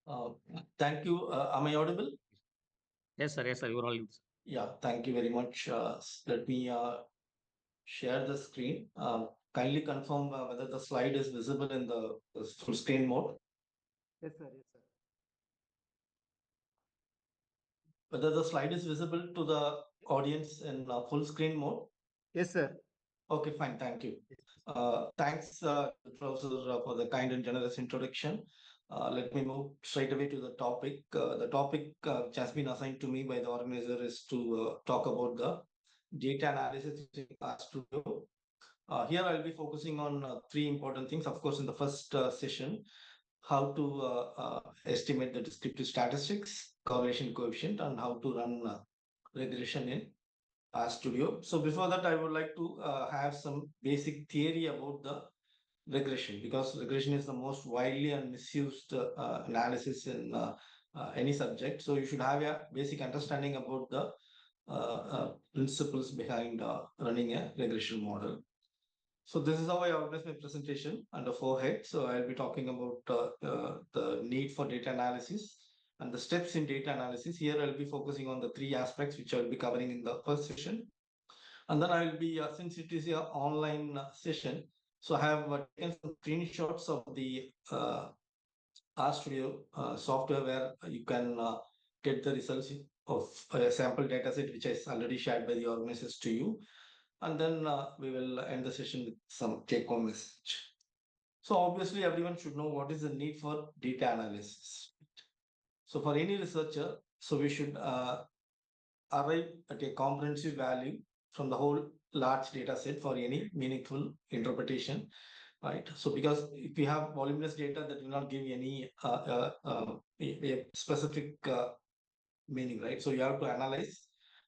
Uh, Thank you. Am I audible? Yes, sir. Yes, sir. You are all. Yeah, thank you very much. Let me share the screen. Kindly confirm whether the slide is visible in the full screen mode, Yes, sir. Yes, sir. whether the slide is visible to the audience in full screen mode. Yes, sir. Okay, fine. Thank you. Thanks, Professor, for the kind and generous introduction. Let me move straight away to the topic. The topic which has been assigned to me by the organizer is to talk about the data analysis using RStudio. Here I'll be focusing on three important things. Of course, in the first session, how to estimate the descriptive statistics, correlation coefficient, and how to run regression in RStudio. So before that, I would like to have some basic theory about the regression, because regression is the most widely and misused analysis in any subject. So you should have a basic understanding about the principles behind running a regression model. So this is how I organize my presentation under four heads. So I'll be talking about the need for data analysis and the steps in data analysis. Here I'll be focusing on the three aspects which I'll be covering in the first session. And then I'll be, since it is an online session, so I have taken some screenshots of the RStudio software where you can get the results of a sample data set which is already shared by the organizers to you. And then we will end the session with some take home message. So obviously everyone should know what is the need for data analysis. So for any researcher, so we should arrive at a comprehensive value from the whole large data set for any meaningful interpretation, right? So because if we have voluminous data, that will not give any a specific meaning, right? So you have to analyze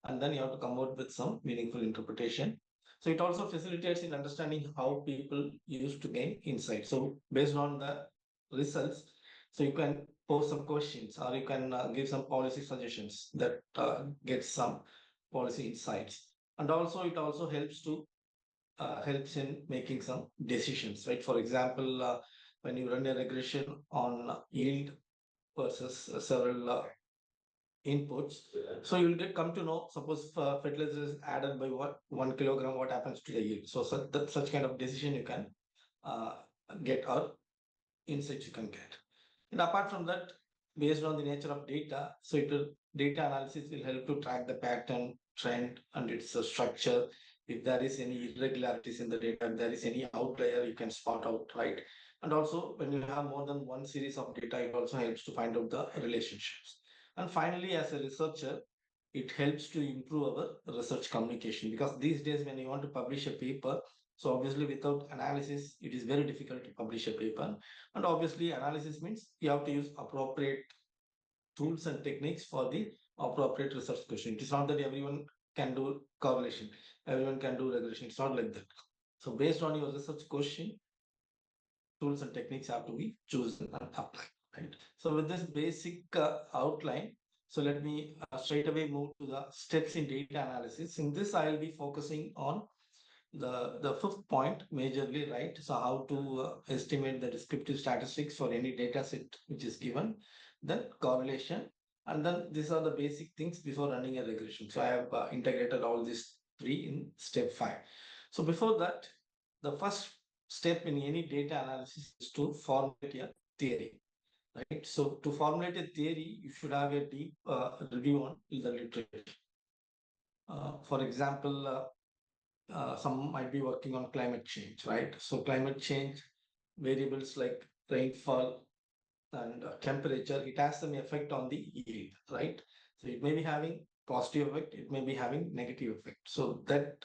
and then you have to come out with some meaningful interpretation. So it also facilitates in understanding how people used to gain insight. So based on the results, so you can pose some questions or you can give some policy suggestions that get some policy insights. And also it also helps in making some decisions, right? For example, when you run a regression on yield versus several inputs. So you'll get come to know, suppose fertilizer is added by 1 kilogram, what happens to the yield. So such kind of decision you can uh, get or insights you can get. And apart from that, based on the nature of data, so data analysis will help to track the pattern, trend, and its structure. If there is any irregularities in the data, if there is any outlier, you can spot out, right? And also, when you have more than one series of data, it also helps to find out the relationships. And finally, as a researcher, it helps to improve our research communication, because these days, when you want to publish a paper, so obviously without analysis, it is very difficult to publish a paper. And obviously, analysis means you have to use appropriate tools and techniques for the appropriate research question. It is not that everyone can do correlation, everyone can do regression. It's not like that. So, based on your research question, tools and techniques have to be chosen and applied. Right. So, with this basic outline, so let me straight away move to the steps in data analysis. In this, I will be focusing on the fifth point majorly, right? So how to estimate the descriptive statistics for any data set which is given, then correlation, and then these are the basic things before running a regression. So I have integrated all these three in step 5. So before that, the first step in any data analysis is to formulate a theory, right? So to formulate a theory, you should have a deep review on the literature. For example, some might be working on climate change, right? So climate change variables like rainfall and temperature, it has some effect on the yield, right? So it may be having positive effect, it may be having negative effect. So that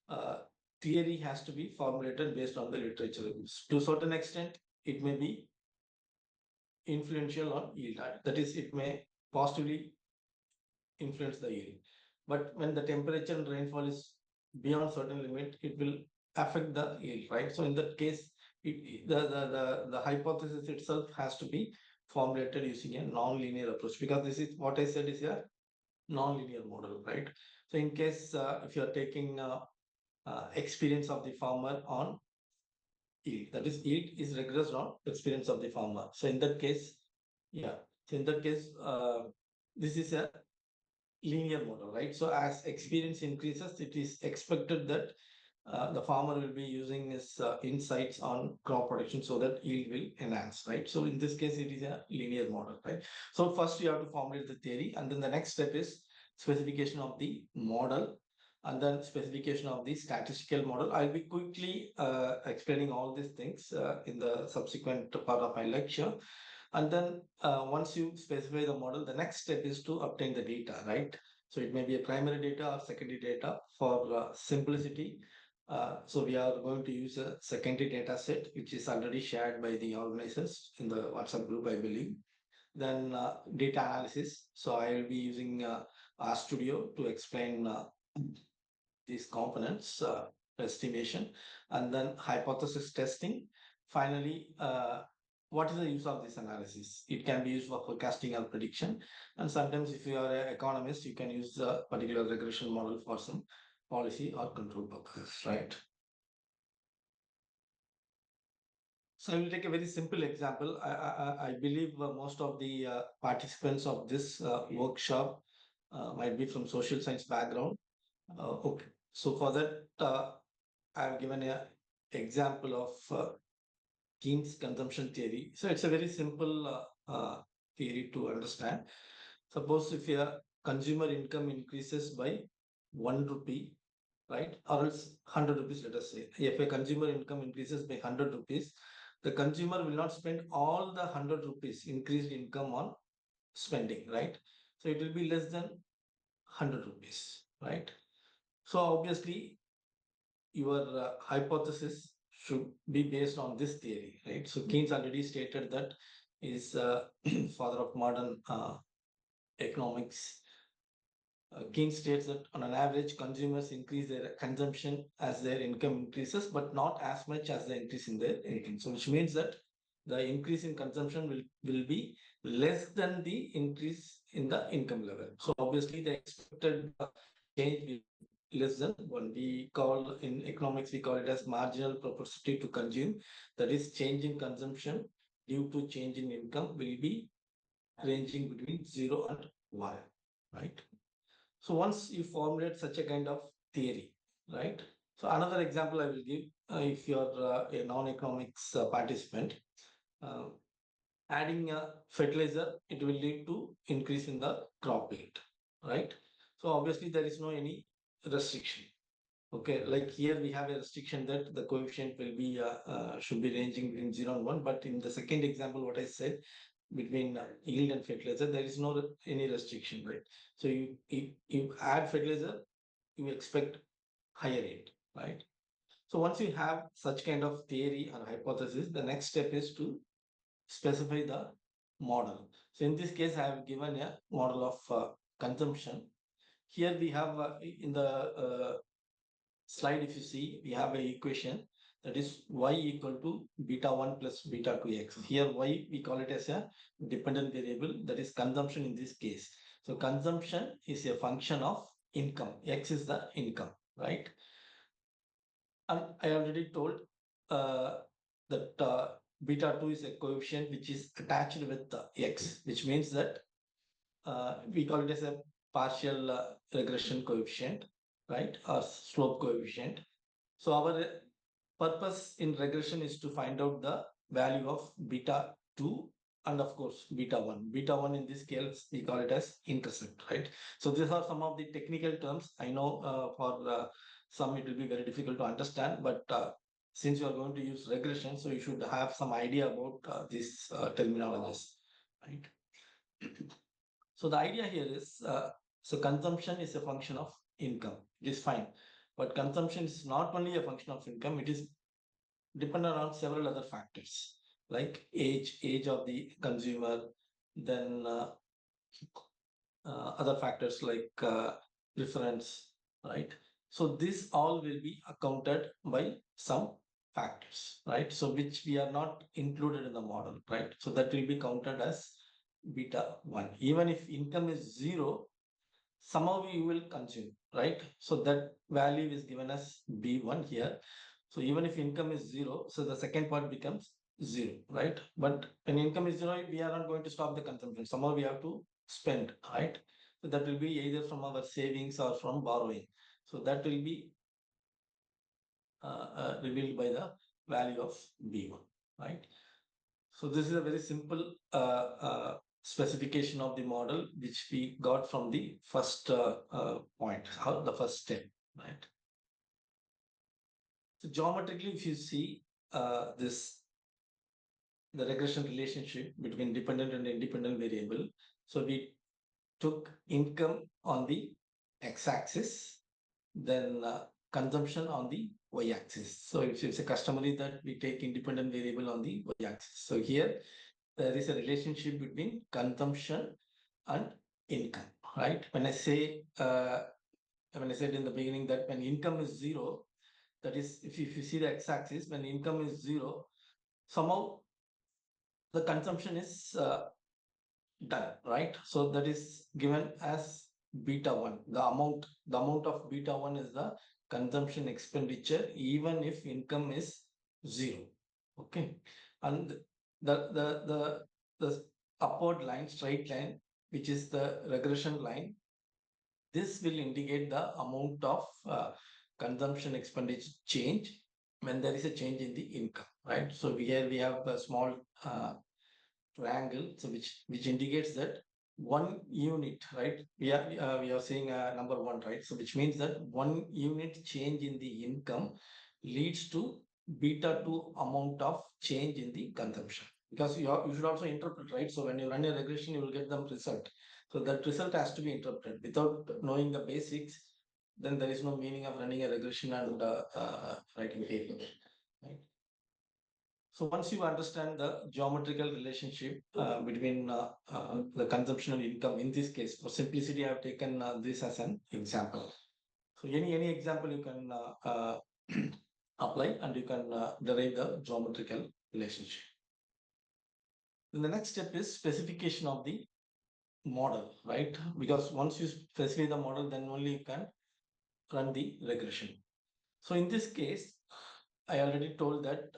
uh, theory has to be formulated based on the literature reviews. To a certain extent, it may be influential on yield. That is, it may positively influence the yield. But when the temperature and rainfall is beyond certain limit, it will affect the yield, right? So in that case, the hypothesis itself has to be formulated using a non-linear approach, because this is what I said is a non-linear model, right? So in case if you are taking experience of the farmer on yield, that is yield is regressed on experience of the farmer. So in that case, Yeah. So in that case, this is a linear model, right? So as experience increases, it is expected that the farmer will be using his insights on crop production so that yield will enhance, right? So in this case, it is a linear model, right? So first you have to formulate the theory, and then the next step is specification of the model, and then specification of the statistical model. I'll be quickly explaining all these things in the subsequent part of my lecture. And then once you specify the model, the next step is to obtain the data, right? So it may be a primary data or secondary data. For simplicity, so we are going to use a secondary data set, which is already shared by the organizers in the WhatsApp group, I believe. Then data analysis. So I will be using RStudio to explain these components, estimation, and then hypothesis testing. Finally, what is the use of this analysis? It can be used for forecasting or prediction. And sometimes if you are an economist, you can use the particular regression model for some policy or control purposes, right? So I will take a very simple example. I believe most of the participants of this workshop might be from social science background. Okay. So for that, I've given a example of Keynes consumption theory. So it's a very simple theory to understand. Suppose if your consumer income increases by 1 rupee, right, or else 100 rupees, let us say. If a consumer income increases by 100 rupees, the consumer will not spend all the 100 rupees increased income on spending, right? So it will be less than 100 rupees, right? So obviously your hypothesis should be based on this theory, right? So Keynes already stated that is father of modern economics. Keynes states that on an average, consumers increase their consumption as their income increases, but not as much as the increase in their income. So which means that the increase in consumption will be less than the increase in the income level. So obviously the expected change will be less than one. We call in economics, we call it as marginal propensity to consume. That is change in consumption due to change in income will be ranging between 0 and 1, right? So once you formulate such a kind of theory, right? So another example I will give, if you're a non-economics participant, uh, adding a fertilizer, it will lead to increase in the crop yield, right? So obviously there is no any restriction. Okay, like here we have a restriction that the coefficient will be should be ranging between 0 and 1, but in the second example, what I said, between yield and fertilizer, there is no any restriction, right? So you add fertilizer, you expect higher yield, right? So once you have such kind of theory or hypothesis, the next step is to specify the model. So in this case, I have given a model of consumption. Here we have in the slide, if you see, we have a equation that is y equal to beta 1 plus beta 2x. Here y we call it as a dependent variable, that is consumption in this case. So consumption is a function of income. X is the income, right? And I already told that beta 2 is a coefficient which is attached with x, which means that we call it as a partial regression coefficient, right? Or slope coefficient. So our purpose in regression is to find out the value of beta 2 and of course beta 1. Beta 1 in this case, we call it as intercept, right? So these are some of the technical terms. I know for some it will be very difficult to understand, but since you are going to use regression, so you should have some idea about these terminologies, right? So the idea here is, so consumption is a function of income. It is fine. But consumption is not only a function of income, it is dependent on several other factors like age of the consumer, then other factors like preference, right? So this all will be accounted by some factors, right? So which we are not included in the model, right? So that will be counted as beta 1. Even if income is 0, somehow you will consume, right? So that value is given as B1 here. So even if income is 0, so the second part becomes zero, right? But when income is zero, we are not going to stop the consumption. Somehow we have to spend, right? So that will be either from our savings or from borrowing. So that will be revealed by the value of B1, right? So this is a very simple specification of the model which we got from the first point, how the first step, right? So geometrically, if you see this, the regression relationship between dependent and independent variable. So we took income on the x-axis, then consumption on the y-axis. So if it's a customary that we take independent variable on the y-axis. So here there is a relationship between consumption and income, right? When I said in the beginning that when income is zero, that is, if you see the x-axis, when income is zero, somehow the consumption is done, right? So that is given as beta 1. The amount of beta 1 is the consumption expenditure, even if income is zero. Okay. And the upward line, straight line, which is the regression line, this will indicate the amount of consumption expenditure change when there is a change in the income, right? So here we have a small triangle, so which indicates that 1 unit, right? We are saying number 1, right? So which means that 1 unit change in the income leads to beta 2 amount of change in the consumption, because you should also interpret, right? So when you run a regression, you will get the result. So that result has to be interpreted. Without knowing the basics, then there is no meaning of running a regression and writing paper, right? So once you understand the geometrical relationship between the consumption and income, in this case, for simplicity, I have taken this as an example. So any example you can apply, and you can derive the geometrical relationship. Then the next step is specification of the model, right? Because once you specify the model, then only you can run the regression. So in this case, I already told that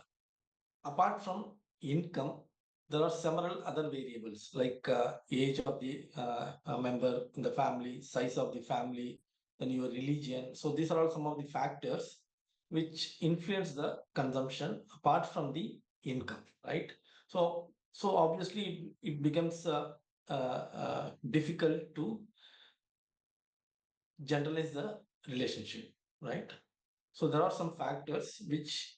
apart from income, there are several other variables like age of the member in the family, size of the family, then your religion. So these are all some of the factors which influence the consumption apart from the income, right? So obviously it becomes difficult to generalize the relationship, right? So there are some factors which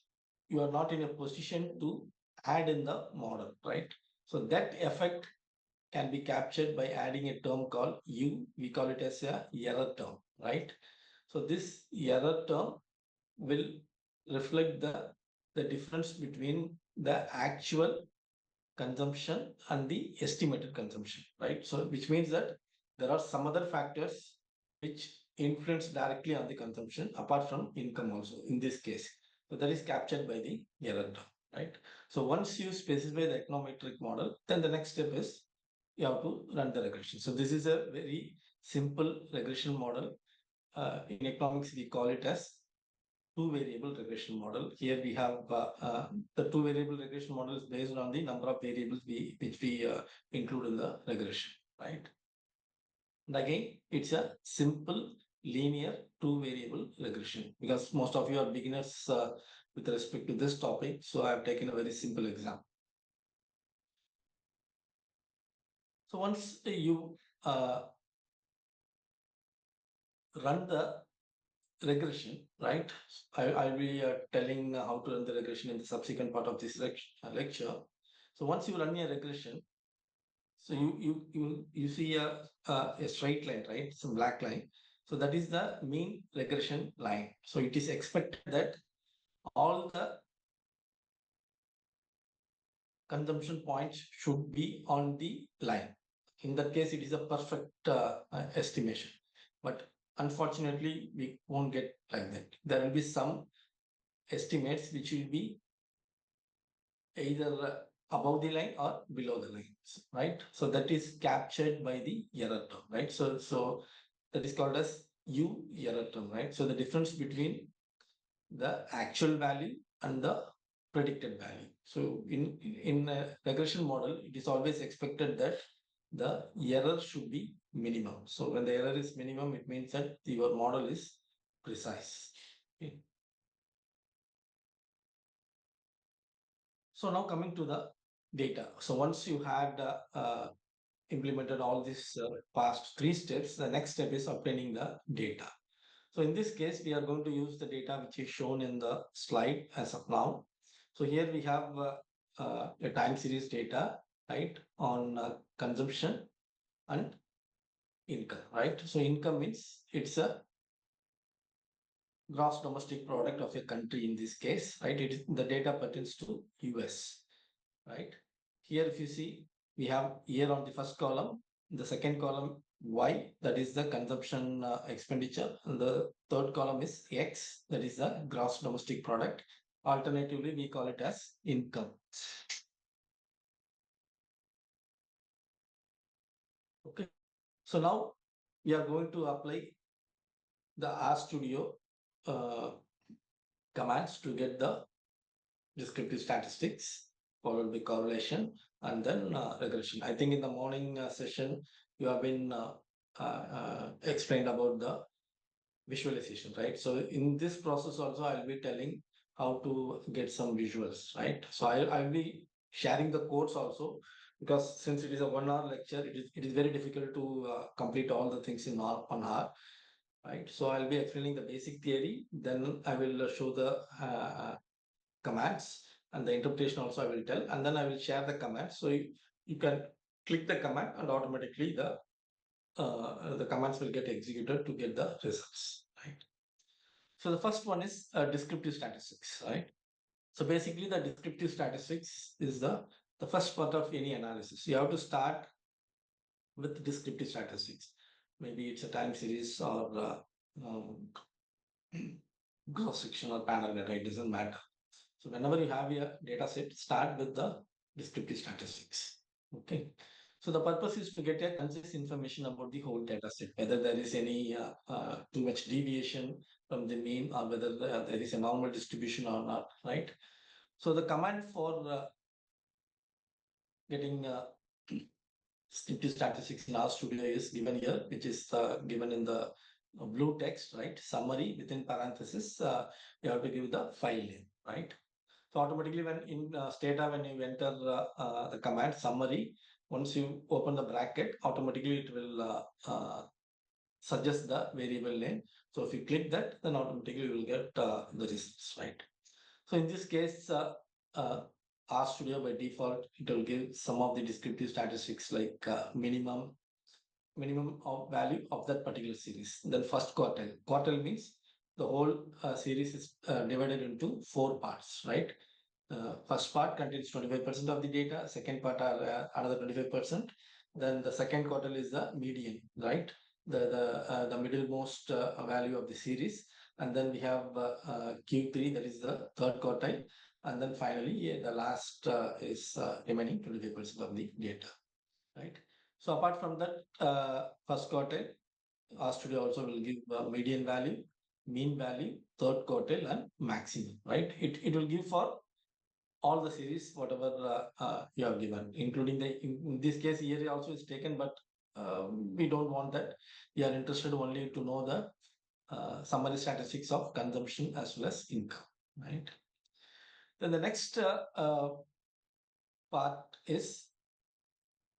you are not in a position to add in the model, right? So that effect can be captured by adding a term called U. We call it as a error term, right? So this error term will reflect the difference between the actual consumption and the estimated consumption, right? So which means that there are some other factors which influence directly on the consumption apart from income also in this case. So that is captured by the error term, right? So once you specify the econometric model, then the next step is you have to run the regression. So this is a very simple regression model. In economics, we call it as two variable regression model. Here we have the two variable regression model is based on the number of variables which we include in the regression, right? And again, it's a simple linear two variable regression, because most of you are beginners with respect to this topic. So I have taken a very simple example. So once you run the regression, right? I'll be telling how to run the regression in the subsequent part of this lecture. So once you run a regression, so you see a straight line, right? Some black line. So that is the mean regression line. So it is expected that all the consumption points should be on the line. In that case, it is a perfect estimation. But unfortunately, we won't get like that. There will be some estimates which will be either above the line or below the lines, right? So that is captured by the error term, right? So that is called as U error term, right? So the difference between the actual value and the predicted value. So in a regression model, it is always expected that the error should be minimum. So when the error is minimum, it means that your model is precise. Okay. So now coming to the data. So once you had implemented all these past three steps, the next step is obtaining the data. So in this case, we are going to use the data which is shown in the slide as of now. So here we have a time series data, right, on consumption and income, right? So income means it's a gross domestic product of a country in this case, right? The data pertains to US, right? Here, if you see, we have year on the first column, the second column Y, that is the consumption expenditure, and the third column is X, that is the gross domestic product. Alternatively, we call it as income. Okay. So now we are going to apply the RStudio commands to get the descriptive statistics, followed by correlation, and then regression. I think in the morning session, you have been explained about the visualization, right? So in this process also, I'll be telling how to get some visuals, right? So I'll be sharing the codes also, because since it is a 1 hour lecture, it is very difficult to complete all the things in 1 hour, right? So I'll be explaining the basic theory, then I will show the commands, and the interpretation also I will tell, and then I will share the commands. So you can click the command and automatically the commands will get executed to get the results, right? So the first one is descriptive statistics, right? So basically the descriptive statistics is the first part of any analysis. You have to start with descriptive statistics. Maybe it's a time series or cross section or panel data, it doesn't matter. So whenever you have your data set, start with the descriptive statistics. Okay. So the purpose is to get a concise information about the whole data set, whether there is any too much deviation from the mean, or whether there is a normal distribution or not, right? So the command for getting descriptive statistics in RStudio is given here, which is given in the blue text, right? Summary within parenthesis, you have to give the file name, right? So automatically when in Stata, when you enter the command summary, once you open the bracket, automatically it will suggest the variable name. So if you click that, then automatically you will get the results, right? So in this case, RStudio by default, it will give some of the descriptive statistics like minimum of value of that particular series. Then first quartile. Quartile means the whole series is divided into 4 parts, right? First part contains 25% of the data, second part are another 25%. Then the second quartile is the median, right? The middlemost value of the series. And then we have Q3, that is the third quartile. And then finally, the last is remaining 25% of the data, right? So apart from that, first quartile, RStudio also will give median value, mean value, third quartile, and maximum, right? It will give for all the series, whatever you have given, including in this case here also is taken, but we don't want that. We are interested only to know the summary statistics of consumption as well as income, right? Then the next part is,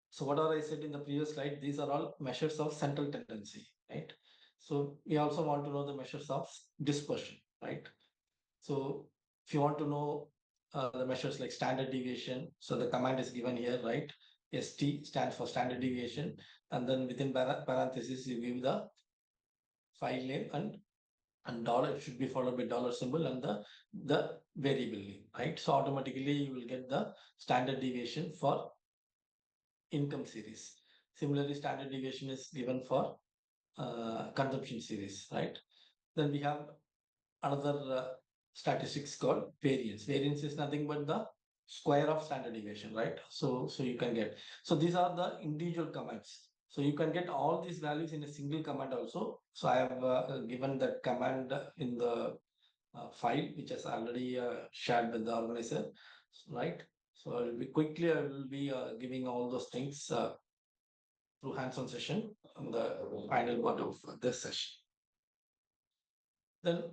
so whatever I said in the previous slide, these are all measures of central tendency, right? So we also want to know the measures of dispersion, right? So if you want to know the measures like standard deviation, so the command is given here, right? ST stands for standard deviation, and then within parentheses you give the file name, and dollar, it should be followed by dollar symbol, and the variable name, right? So automatically you will get the standard deviation for income series. Similarly, standard deviation is given for consumption series, right? Then we have another statistics called variance. Variance is nothing but the square of standard deviation, right? So you can get, so these are the individual commands. So you can get all these values in a single command also. So I have given that command in the file which is already shared with the organizer, right? So I will be giving all those things through hands-on session on the final part of this session. Then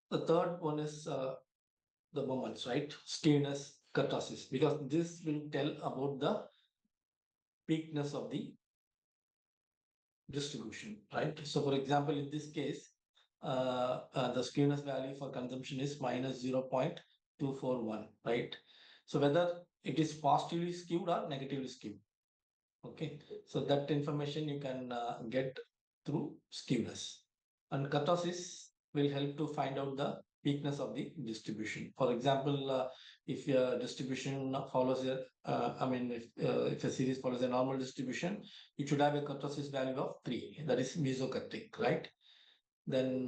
the third one is the moments, right? Skewness, kurtosis, because this will tell about the peakness of the distribution, right? So, for example, in this case, the skewness value for consumption is minus 0.241, right? So, whether it is positively skewed or negatively skewed, okay? So, that information you can get through skewness. And kurtosis will help to find out the peakness of the distribution. For example, if your distribution follows a, if a series follows a normal distribution, it should have a kurtosis value of 3, that is mesokurtic, right? Then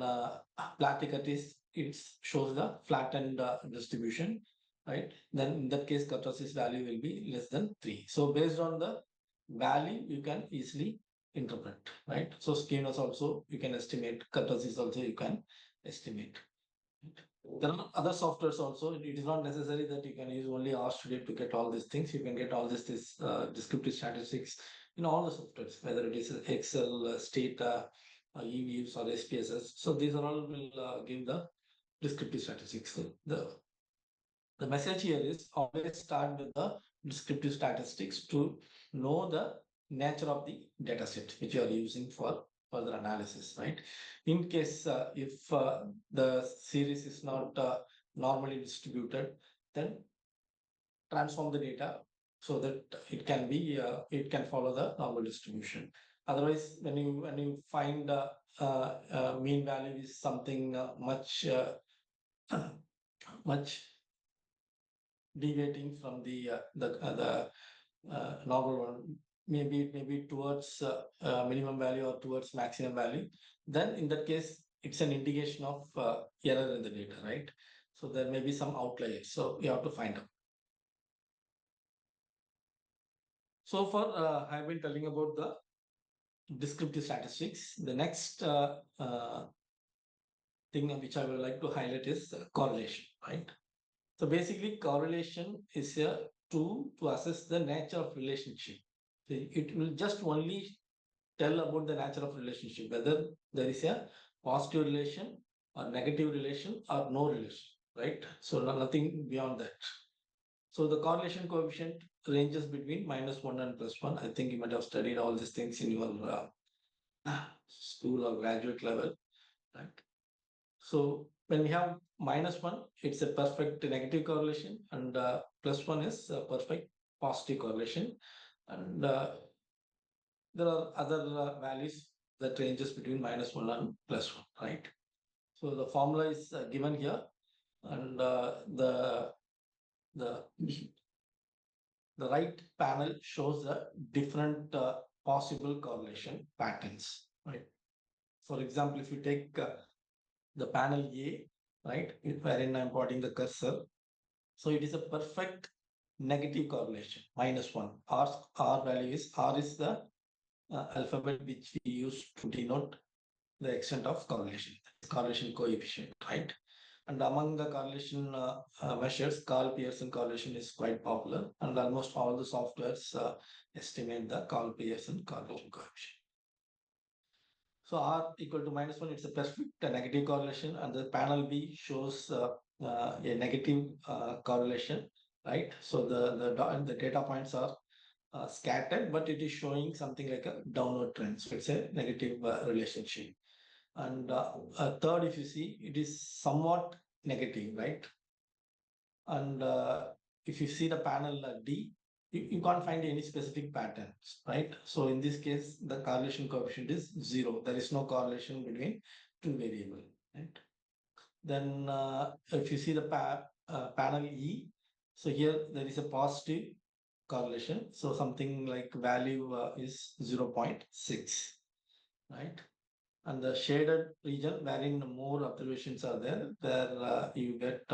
platykurtis, it shows the flattened distribution, right? Then in that case, kurtosis value will be less than 3. So based on the value, you can easily interpret, right? So skewness also you can estimate, kurtosis also you can estimate. There are other softwares also. It is not necessary that you can use only RStudio to get all these things. You can get all this descriptive statistics in all the softwares, whether it is Excel, Stata, EViews or SPSS. So these are all will give the descriptive statistics. The message here is always start with the descriptive statistics to know the nature of the data set which you are using for further analysis, right? In case if the series is not normally distributed, then transform the data so that it can be it can follow the normal distribution. Otherwise, when you find mean value is something much much deviating from the normal one, maybe towards minimum value or towards maximum value, then in that case it's an indication of error in the data, right? So there may be some outliers, so you have to find out. So far I've been telling about the descriptive statistics. The next thing which I would like to highlight is correlation, right? So basically correlation is a tool to assess the nature of relationship. So it will just only tell about the nature of relationship, whether there is a positive relation or negative relation or no relation, right? So nothing beyond that. So the correlation coefficient ranges between -1 and +1. I think you might have studied all these things in your school or graduate level, right? So when we have -1, it's a perfect negative correlation, and +1 is a perfect positive correlation. And there are other values that ranges between -1 and +1, right? So the formula is given here, and the the right panel shows the different possible correlation patterns, right? For example, if you take the panel A, right, wherein I'm plotting the cursor, so it is a perfect negative correlation, -1. R value is R is the alphabet which we use to denote the extent of correlation coefficient, right? And among the correlation measures, Carl Pearson correlation is quite popular, and almost all the softwares estimate the Carl Pearson correlation coefficient. So R equal to -1, it's a perfect negative correlation, and the panel B shows a negative correlation, right? So the data points are scattered, but it is showing something like a downward trend. So it's a negative relationship. And third, if you see, it is somewhat negative, right? And if you see the panel D, you can't find any specific patterns, right? So in this case, the correlation coefficient is 0. There is no correlation between two variables, right? Then if you see the panel E, so here there is a positive correlation. So something like value is 0.6, right? And the shaded region wherein more observations are there, you get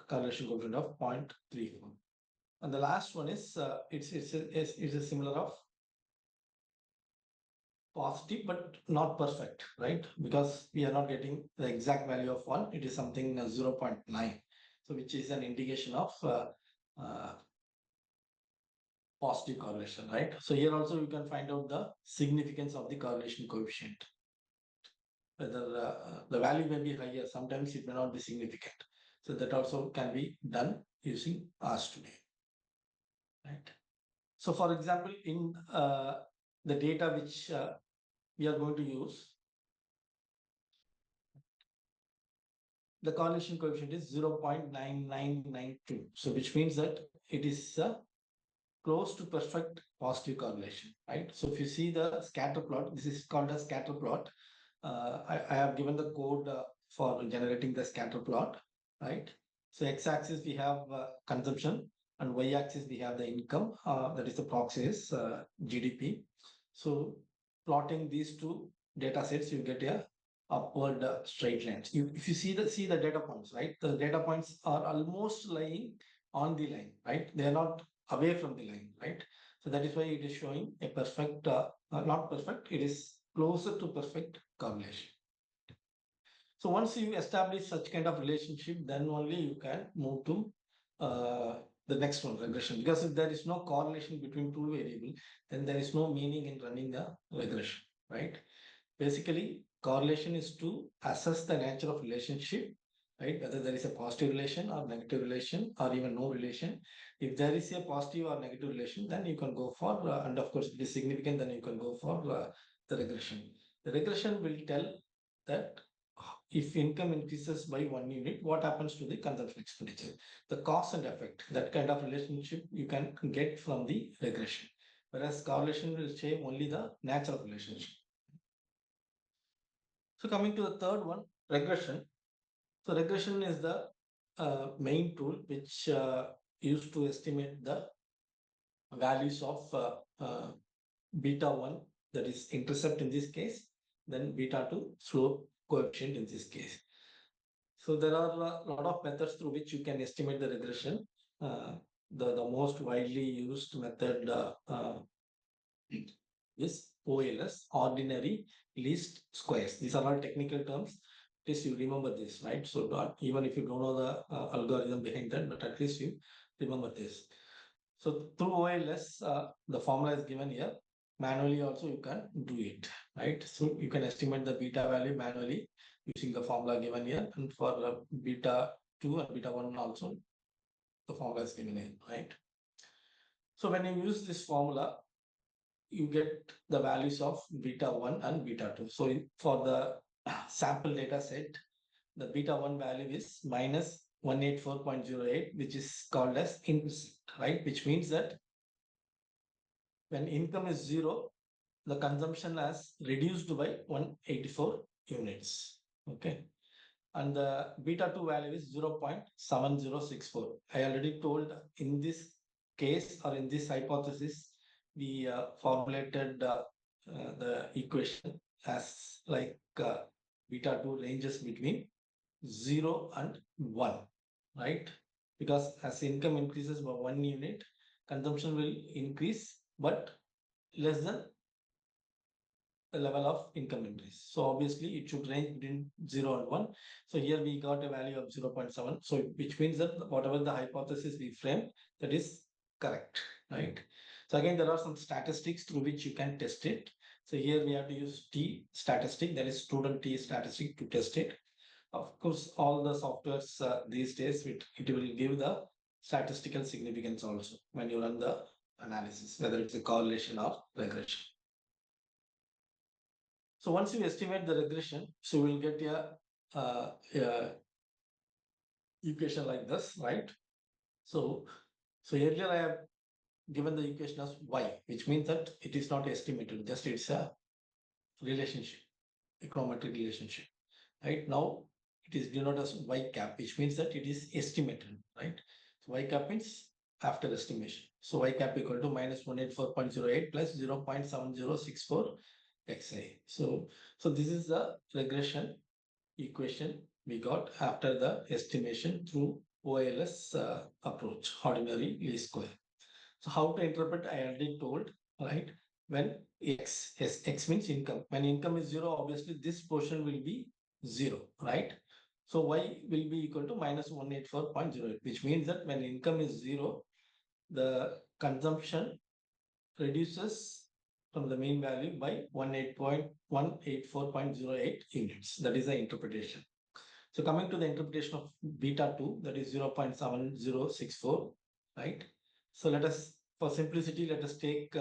correlation coefficient of 0.34. And the last one is it's a similar of positive but not perfect, right? Because we are not getting the exact value of 1, it is something 0.9. So which is an indication of uh, positive correlation, right? So here also you can find out the significance of the correlation coefficient. Whether the value may be higher, sometimes it may not be significant. So that also can be done using RStudio, right? So for example, in the data which we are going to use, the correlation coefficient is 0.9992. So which means that it is close to perfect positive correlation, right? So if you see the scatter plot, this is called a scatter plot. I have given the code for generating the scatter plot, right? So x-axis we have consumption and y-axis we have the income, that is the proxy is GDP. So plotting these two data sets, you get a upward straight lines. If you see the data points, right? The data points are almost lying on the line, right? They are not away from the line, right? So that is why it is showing a perfect, not perfect, it is closer to perfect correlation. So once you establish such kind of relationship, then only you can move to the next one, regression. Because if there is no correlation between two variables, then there is no meaning in running the regression, right? Basically, correlation is to assess the nature of relationship, right? Whether there is a positive relation or negative relation or even no relation. If there is a positive or negative relation, then you can go for, and of course, if it is significant, then you can go for the regression. The regression will tell that if income increases by 1 unit, what happens to the consumption expenditure? The cause and effect, that kind of relationship you can get from the regression. Whereas correlation will show only the natural relationship. So coming to the third one, regression. So regression is the main tool which used to estimate the values of beta 1, that is intercept in this case, then beta 2 slope coefficient in this case. So there are a lot of methods through which you can estimate the regression. The most widely used method is OLS, ordinary least squares. These are all technical terms. At least you remember this, right? So even if you don't know the algorithm behind that, but at least you remember this. So through OLS, the formula is given here. Manually also you can do it, right? So you can estimate the beta value manually using the formula given here. And for beta 2 and beta 1 also, the formula is given here, right? So when you use this formula, you get the values of beta 1 and beta 2. So for the sample data set, the beta 1 value is minus 184.08, which is called as intercept, right? Which means that when income is 0, the consumption has reduced by 184 units. Okay. And the beta 2 value is 0.7064. I already told in this case or in this hypothesis, we formulated the equation as like beta 2 ranges between 0 and 1, right? Because as income increases by 1 unit, consumption will increase, but less than the level of income increase. So obviously it should range between 0 and 1. So here we got a value of 0.7. So which means that whatever the hypothesis we frame, that is correct, right? So again, there are some statistics through which you can test it. So here we have to use T statistic, that is student T statistic, to test it. Of course, all the softwares these days, it will give the statistical significance also when you run the analysis, whether it's a correlation or regression. So once you estimate the regression, so we'll get a equation like this, right? So earlier I have given the equation as y, which means that it is not estimated, just it's a relationship, econometric relationship. Right now, it is denoted as y cap, which means that it is estimated, right? So y cap means after estimation. So y cap equal to minus 184.08 plus 0.7064 xi. So this is the regression equation we got after the estimation through OLS approach, ordinary least square. So how to interpret, I already told, right? when x means income. When income is zero, obviously this portion will be zero, right? So y will be equal to minus 184.08, which means that when income is zero, the consumption reduces from the mean value by 184.08 units. That is the interpretation. So coming to the interpretation of beta 2, that is 0.7064, right? So let us, for simplicity, let us take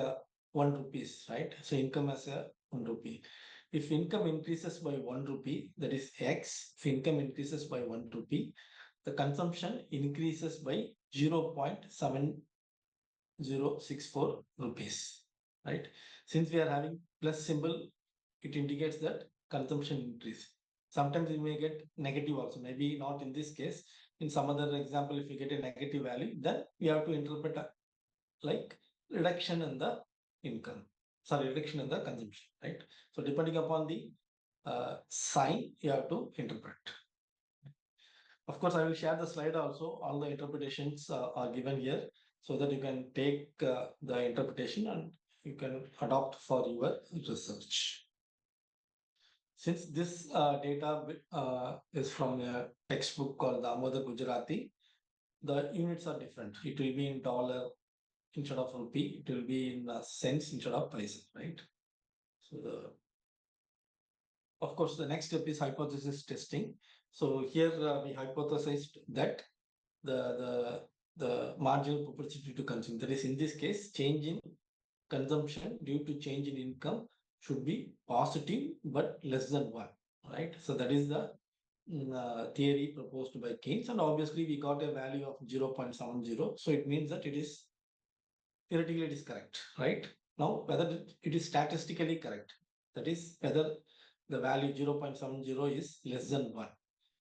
1 rupees, right? So income as a 1 rupee. If income increases by 1 rupee, that is X, if income increases by 1 rupee, the consumption increases by 0.7064 rupees, right? Since we are having plus symbol, it indicates that consumption increase. Sometimes we may get negative also, maybe not in this case. In some other example, if we get a negative value, then we have to interpret like reduction in the income, sorry, reduction in the consumption, right? So depending upon the sign, you have to interpret. Of course, I will share the slide also. All the interpretations are given here so that you can take the interpretation and you can adopt for your research. Since this data is from a textbook called the Amodha Gujarati, the units are different. It will be in dollar instead of rupee. It will be in cents instead of paisa, right? So of course, the next step is hypothesis testing. So here we hypothesized that the marginal propensity to consume, that is in this case, change in consumption due to change in income should be positive but less than 1, right? So that is the theory proposed by Keynes, and obviously we got a value of 0.70. So it means that it is theoretically it is correct, right? Now whether it is statistically correct, that is whether the value 0.70 is less than 1.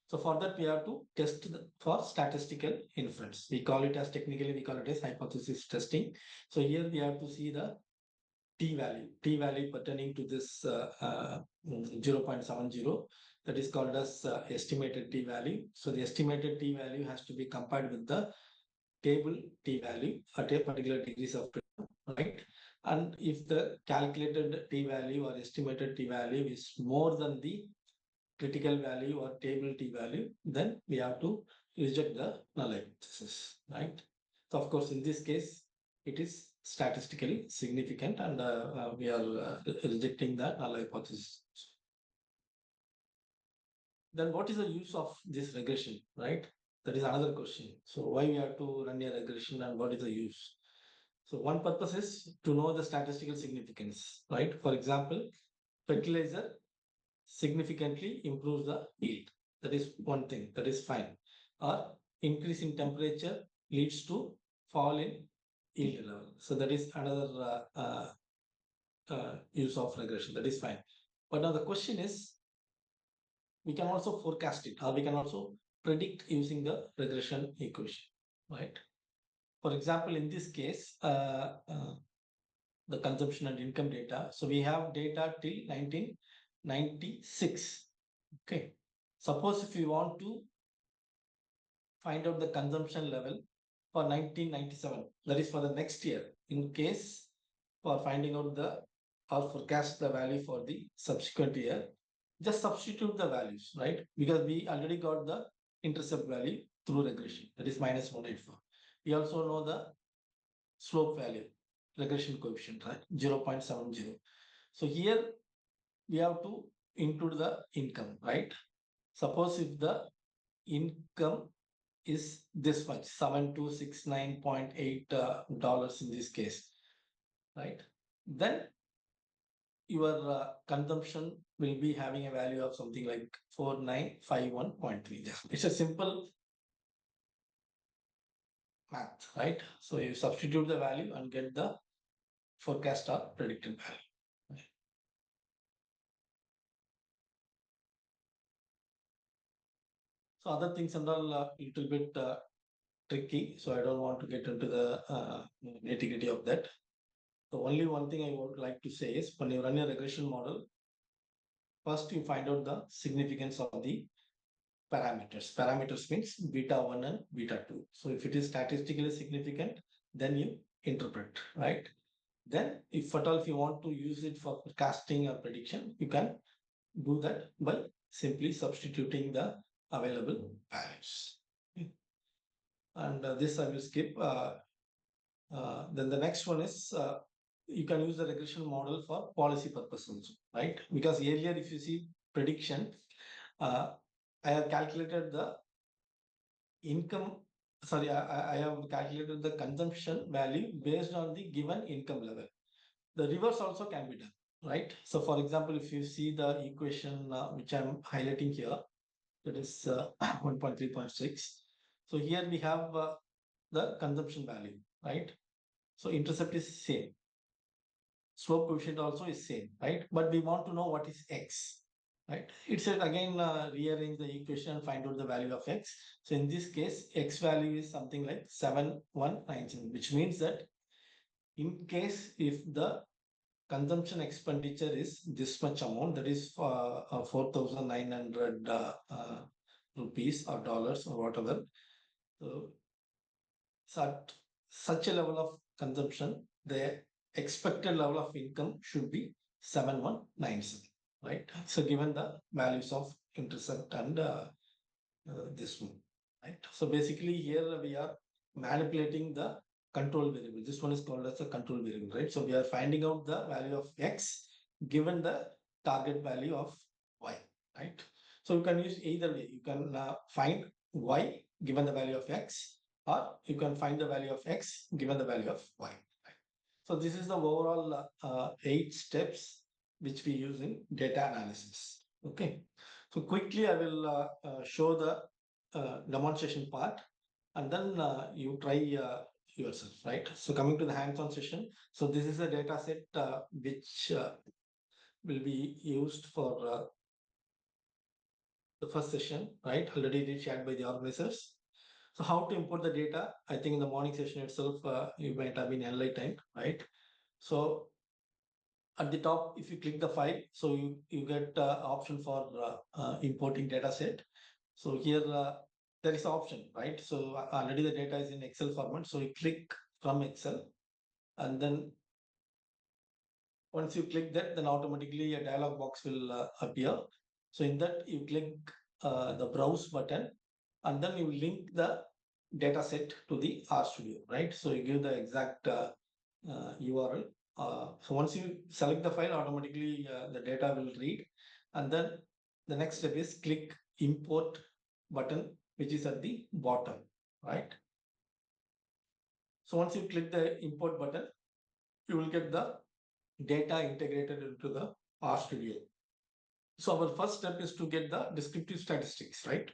So for that, we have to test for statistical inference. We call it as, technically, we call it as hypothesis testing. So here we have to see the t value pertaining to this 0.70, that is called as estimated t value. So the estimated t value has to be compared with the table t value at a particular degrees of freedom, right? And if the calculated t value or estimated t value is more than the critical value or table t value, then we have to reject the null hypothesis, right? So of course, in this case, it is statistically significant, and we are rejecting the null hypothesis. Then what is the use of this regression, right? That is another question. So why we have to run a regression and what is the use? So one purpose is to know the statistical significance, right? For example, fertilizer significantly improves the yield. That is one thing, that is fine. Or increase in temperature leads to fall in yield level. So that is another use of regression. That is fine. But now the question is, we can also forecast it, or we can also predict using the regression equation, right? For example, in this case, the consumption and income data. So we have data till 1996. Okay. Suppose if you want to find out the consumption level for 1997, that is for the next year, in case for finding out the or forecast the value for the subsequent year, just substitute the values, right? Because we already got the intercept value through regression, that is minus 184. We also know the slope value, regression coefficient, right? 0.70. So here we have to include the income, right? Suppose if the income is this much, $7269.8 in this case, right? Then your consumption will be having a value of something like 4951.3. It's a simple math, right? So you substitute the value and get the forecast or predicted value. So other things and all a little bit tricky. So I don't want to get into the nitty-gritty of that. The only one thing I would like to say is, when you run a regression model, first you find out the significance of the parameters. Parameters means beta 1 and beta 2. So if it is statistically significant, then you interpret, right? Then if at all if you want to use it for forecasting or prediction, you can do that by simply substituting the available values. And this I will skip. Then the next one is you can use the regression model for policy purposes, right? Because earlier, if you see prediction, uh, I have calculated the income. Sorry, I have calculated the consumption value based on the given income level. The reverse also can be done, right? So, for example, if you see the equation which I'm highlighting here, that is 1.3.6. So here we have the consumption value, right? So intercept is same. Slope coefficient also is same, right? But we want to know what is x, right? It said again rearrange the equation and find out the value of x. So in this case, x value is something like 7197, which means that in case if the consumption expenditure is this much amount, that is 4,900 rupees or dollars or whatever. So at such a level of consumption, the expected level of income should be 7197, right? So given the values of intercept and this one, right? So basically here we are manipulating the control variable. This one is called as a control variable, right? So we are finding out the value of x given the target value of y, right? So you can use either way. You can find y given the value of x, or you can find the value of x given the value of y. Right? So this is the overall 8 steps which we use in data analysis. Okay. So quickly I will show the demonstration part, and then you try yourself, right? So coming to the hands-on session. So this is a data set which will be used for the first session, right? Already shared by the organizers. So how to import the data? I think in the morning session itself, you might have been enlightened, right? So at the top, if you click the file, so you get option for importing data set. So here there is an option, right? So already the data is in Excel format. So you click from Excel, and then once you click that, then automatically a dialog box will appear. So in that you click the browse button, and then you link the data set to the RStudio, right? So you give the exact URL. So once you select the file, automatically the data will read, and then the next step is click import button, which is at the bottom, right? So once you click the import button, you will get the data integrated into the RStudio. So our first step is to get the descriptive statistics, right?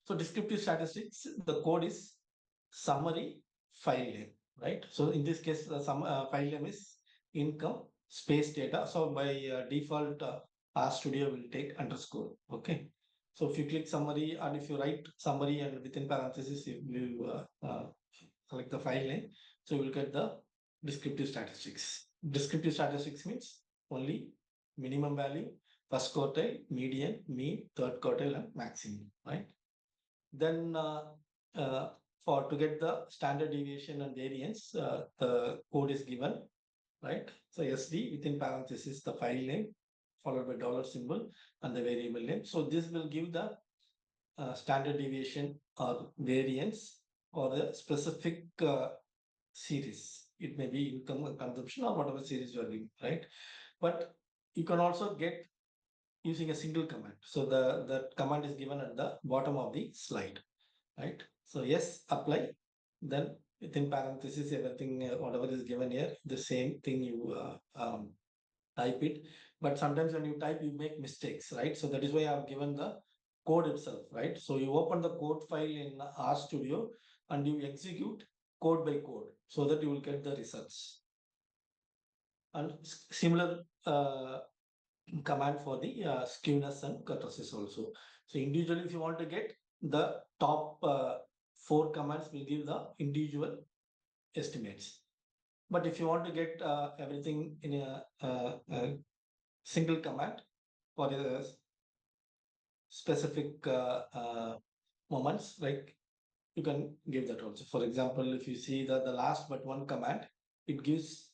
So descriptive statistics, the code is summary file name, right? So in this case, the file name is income space data. So by default, RStudio will take underscore. Okay. So if you click summary, and if you write summary and within parentheses, you select the file name, so you will get the descriptive statistics. Descriptive statistics means only minimum value, first quartile, median, mean, third quartile, and maximum, right? Then for to get the standard deviation and variance, the code is given, right? So SD within parentheses the file name followed by dollar symbol and the variable name. So this will give the standard deviation or variance or the specific series. It may be income or consumption or whatever series you are doing, right? But you can also get using a single command. So the command is given at the bottom of the slide, right? So yes, apply. Then within parentheses, everything, whatever is given here, the same thing you type it. But sometimes when you type, you make mistakes, right? So that is why I have given the code itself, right? So you open the code file in RStudio and you execute code by code so that you will get the results. And similar command for the skewness and kurtosis also. So individually, if you want to get the top 4 commands will give the individual estimates. But if you want to get everything in a single command for a specific moments, like you can give that also. For example, if you see the last but one command, it gives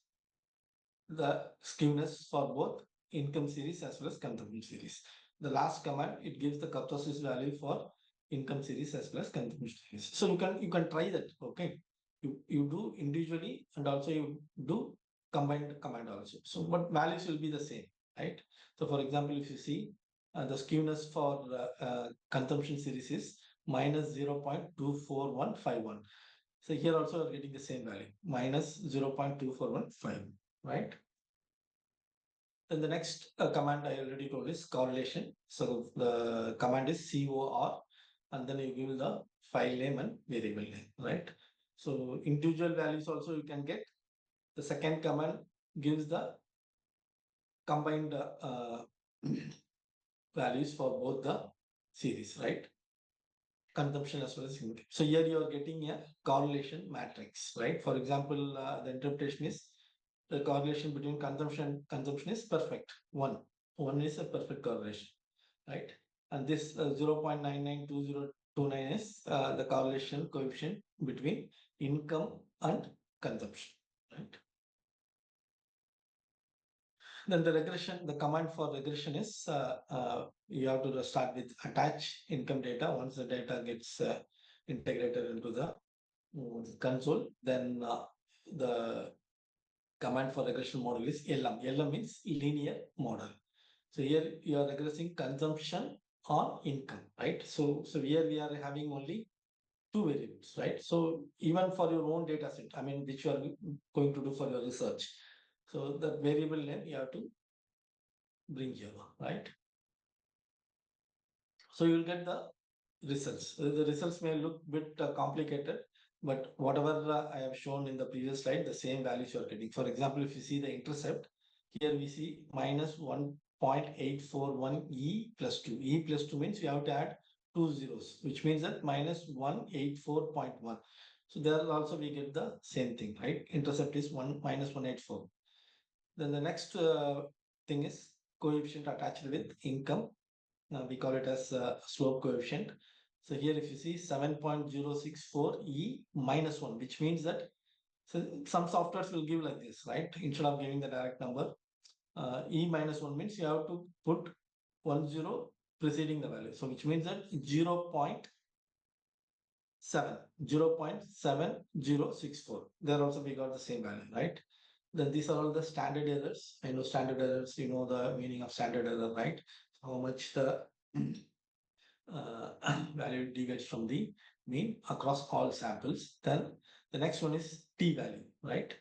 the skewness for both income series as well as consumption series. The last command, it gives the kurtosis value for income series as well as consumption series. So you can try that. Okay, you do individually and also you do combined command also. So but values will be the same, right? So for example, if you see the skewness for consumption series is minus 0.24151. So here also we're getting the same value, minus 0.2415, right? Then the next command I already told is correlation. So the command is COR, and then you give the file name and variable name, right? So individual values also you can get. The second command gives the combined values for both the series, right? Consumption as well as income. So here you are getting a correlation matrix, right? For example, the interpretation is the correlation between consumption is perfect. One is a perfect correlation, right? And this 0.992029 is the correlation coefficient between income and consumption, right? Then the regression, the command for regression is you have to start with attach income data. Once the data gets integrated into the console, then the command for regression model is LM. LM means linear model. So here you are regressing consumption or income, right? So here we are having only two variables, right? So even for your own data set, I mean, which you are going to do for your research, so the variable name you have to bring here, right? So you will get the results. The results may look bit complicated, but whatever I have shown in the previous slide, the same values you are getting. For example, if you see the intercept, here we see minus 1.841 E plus 2. E plus 2 means we have to add two zeros, which means that minus 184.1. So there also we get the same thing, right? Intercept is minus 184. Then the next thing is coefficient attached with income. We call it as slope coefficient. So here if you see 7.064 E minus 1, which means that some softwares will give like this, right? Instead of giving the direct number, E minus 1 means you have to put 10 preceding the value. So which means that 0.7064. There also we got the same value, right? Then these are all the standard errors. I know standard errors, you know the meaning of standard error, right? How much the value deviates from the mean across all samples. Then the next one is t value, right?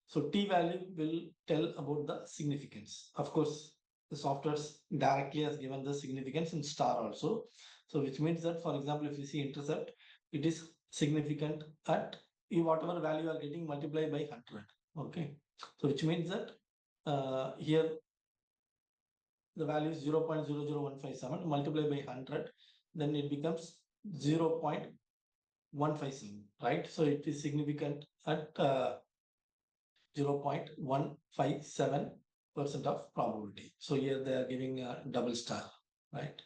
So t value will tell about the significance. Of course, the software directly has given the significance in star also. So which means that, for example, if you see intercept, it is significant at whatever value you are getting multiplied by 100. Okay. So which means that here the value is 0.00157 multiplied by 100, then it becomes 0.157, right? So it is significant at 0.157% of probability. So here they are giving a double star, right?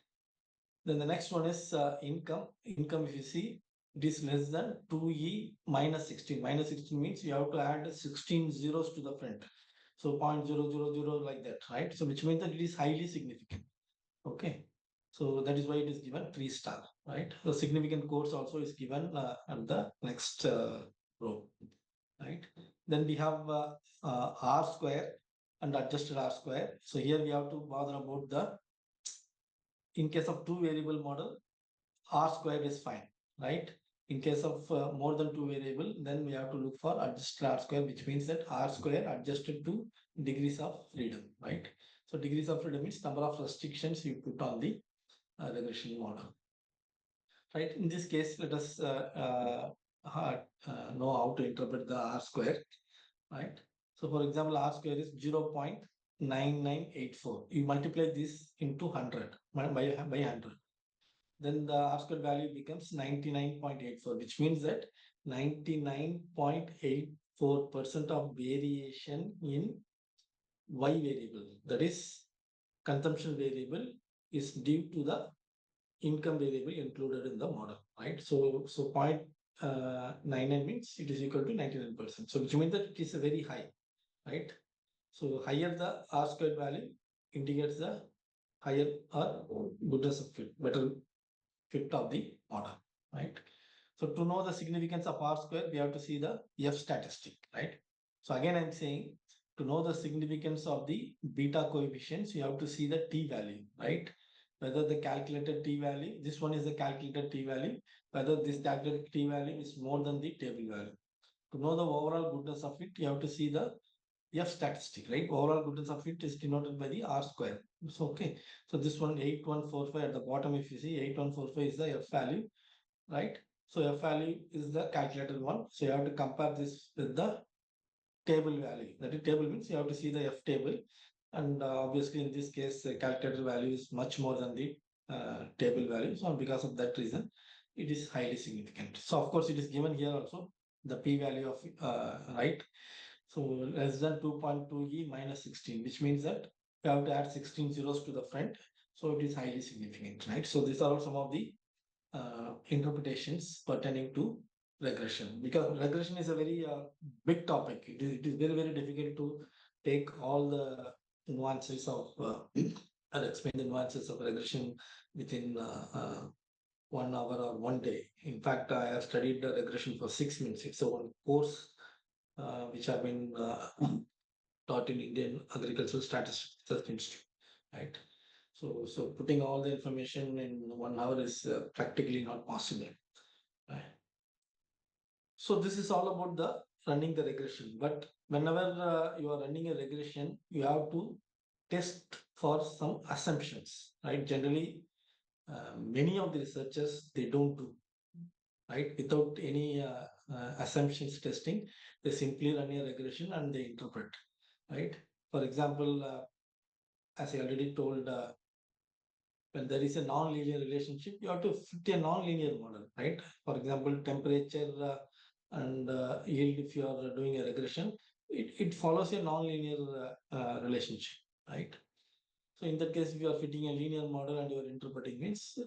Then the next one is income. Income, if you see, it is less than 2E minus 16. Minus 16 means you have to add 16 zeros to the front. So 0.000 like that, right? So which means that it is highly significant. Okay. So that is why it is given 3 star, right? The significant codes also is given at the next row, right? Then we have R square and adjusted R square. So here we have to bother about the, in case of two variable model, R square is fine, right? In case of more than two variable, then we have to look for adjusted R square, which means that R square adjusted to degrees of freedom, right? So degrees of freedom means number of restrictions you put on the regression model, right? In this case, let us know how to interpret the R square, right? So for example, R square is 0.9984. You multiply this into 100 by 100. Then the R square value becomes 99.84, which means that 99.84% of variation in Y variable, that is consumption variable, is due to the income variable included in the model, right? So 0.99 means it is equal to 99%. So which means that it is a very high, right? So higher the R squared value indicates the higher or goodness of fit, better fit of the model, right? So to know the significance of R square, we have to see the F statistic, right? So again, I'm saying to know the significance of the beta coefficients, you have to see the T value, right? Whether the calculated T value, this one is the calculated T value, whether this calculated T value is more than the table value. To know the overall goodness of it, you have to see the F statistic, right? Overall goodness of it is denoted by the R square. So, okay. So this one 8145 at the bottom, if you see 8145 is the F value, right? So F value is the calculated one. So you have to compare this with the table value. That is table means you have to see the F table. And obviously in this case, the calculated value is much more than the table value. So because of that reason, it is highly significant. So of course it is given here also the p value of right. So less than 2.2 e minus 16, which means that you have to add 16 zeros to the front. So it is highly significant, right? So these are some of the interpretations pertaining to regression, because regression is a very big topic. It is very, very difficult to take all the nuances of and explain the nuances of regression within 1 hour or one day. In fact, I have studied the regression for 6 months. It's a one course which have been taught in Indian Agricultural Statistics Institute, right? So putting all the information in 1 hour is practically not possible, right? So this is all about the running the regression. But whenever you are running a regression, you have to test for some assumptions, right? Generally, many of the researchers they don't do, right, without any assumptions testing. They simply run a regression and they interpret, right? For example, as I already told, when there is a non-linear relationship, you have to fit a non-linear model, right? For example, temperature and yield, if you are doing a regression, it follows a non-linear relationship, right? So in that case, if you are fitting a linear model and you are interpreting, means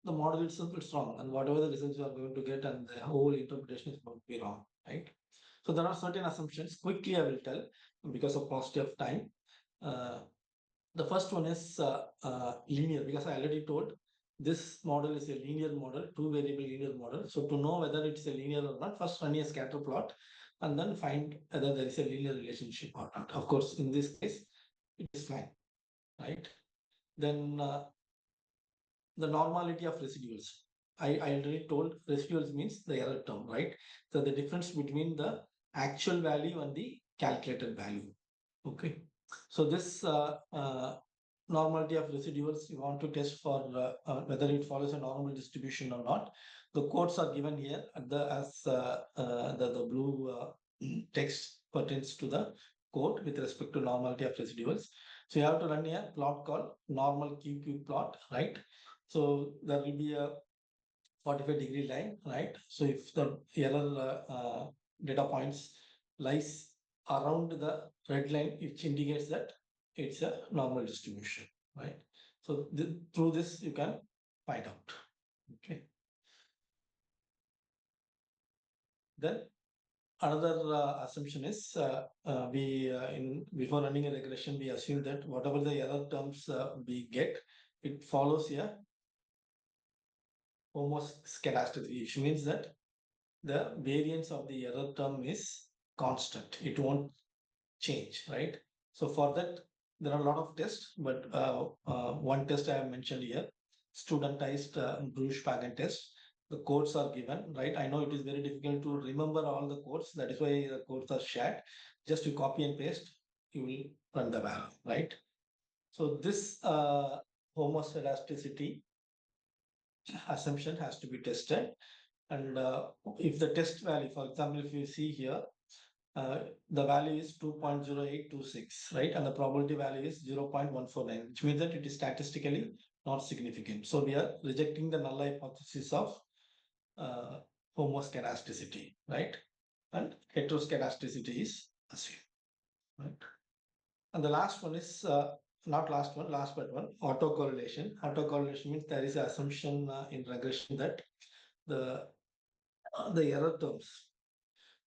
the model itself is wrong, and whatever the results you are going to get, and the whole interpretation is going to be wrong, right? So there are certain assumptions. Quickly, I will tell because of paucity of time. Uh, the first one is linear, because I already told this model is a linear model, two variable linear model. So to know whether it's a linear or not, first run a scatter plot and then find whether there is a linear relationship or not. Of course, in this case, it is fine, right? Then the normality of residuals. I already told residuals means the error term, right? So the difference between the actual value and the calculated value. Okay. So this normality of residuals, you want to test for whether it follows a normal distribution or not. The codes are given here at the as the blue text pertains to the code with respect to normality of residuals. So you have to run a plot called normal QQ plot, right? So there will be a 45-degree line, right? So if the error data points lies around the red line, which indicates that it's a normal distribution, right? So through this you can find out. Okay. Then another assumption is we in before running a regression, we assume that whatever the error terms we get, it follows a homoscedasticity, which means that the variance of the error term is constant. It won't change, right? So for that, there are a lot of tests, but one test I have mentioned here, studentized Bruce-Pagan test. The codes are given, right? I know it is very difficult to remember all the codes. That is why the codes are shared. Just you copy and paste, you will run the value, right? So this homoscedasticity assumption has to be tested. And if the test value, for example, if you see here, the value is 2.0826, right? And the probability value is 0.149, which means that it is statistically not significant. So we are rejecting the null hypothesis of uh, homoscedasticity, right? And heteroscedasticity is assumed, right? And the last one is not last one, last but one, autocorrelation. Autocorrelation means there is an assumption in regression that the error terms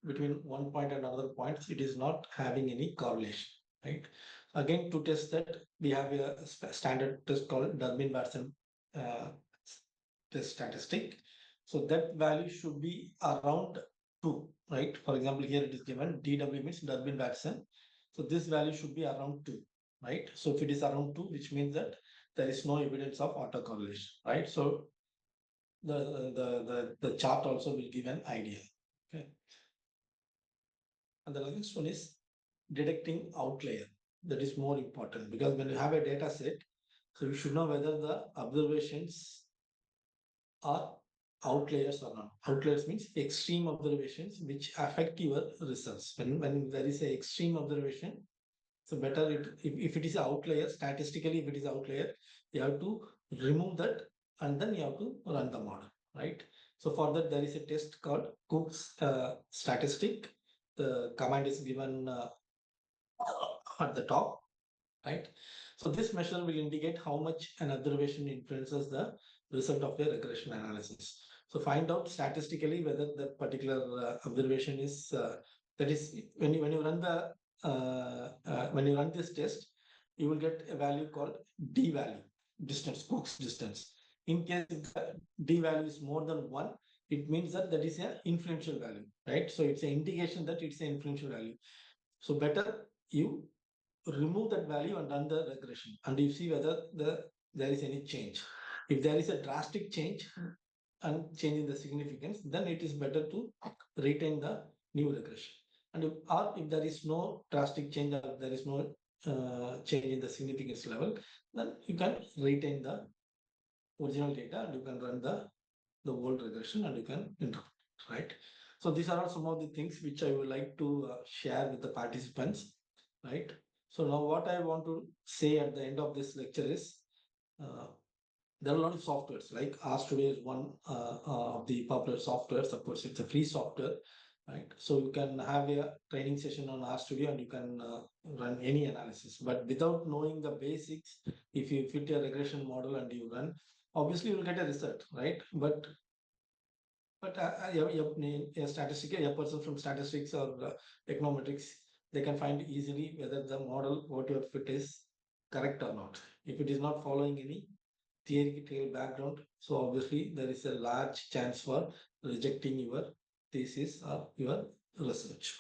between one point and another point, it is not having any correlation, right? Again, to test that, we have a standard test called Durbin-Watson uh, test statistic. So that value should be around 2, right? For example, here it is given DW means Durbin-Watson. So this value should be around 2, right? So if it is around 2, which means that there is no evidence of autocorrelation, right? So the chart also will give an idea. Okay. And the next one is detecting outlier. That is more important because when you have a data set, so you should know whether the observations are outliers or not. Outliers means extreme observations which affect your results. When there is a extreme observation, so better if it is an outlier, statistically, if it is outlier, you have to remove that and then you have to run the model, right? So for that, there is a test called Cook's statistic. The command is given at the top, right? So this measure will indicate how much an observation influences the result of a regression analysis. So find out statistically whether that particular observation is that is when you run the when you run this test, you will get a value called d value, distance, Cook's distance. In case if the d value is more than 1, it means that that is an influential value, right? So it's an indication that it's an influential value. So better you remove that value and run the regression and you see whether there is any change. If there is a drastic change and change in the significance, then it is better to retain the new regression. And if there is no drastic change or there is no change in the significance level, then you can retain the original data and you can run the old regression and you can interpret, right? So these are all some of the things which I would like to share with the participants, right? So now what I want to say at the end of this lecture is uh, there are a lot of softwares like RStudio is one of the popular softwares. Of course, it's a free software, right? So you can have a training session on RStudio and you can run any analysis. But without knowing the basics, if you fit a regression model and you run, obviously you'll get a result, right? But a statistic, a person from statistics or econometrics, they can find easily whether the model what you fit is correct or not. If it is not following any theoretical background, so obviously there is a large chance for rejecting your thesis or your research.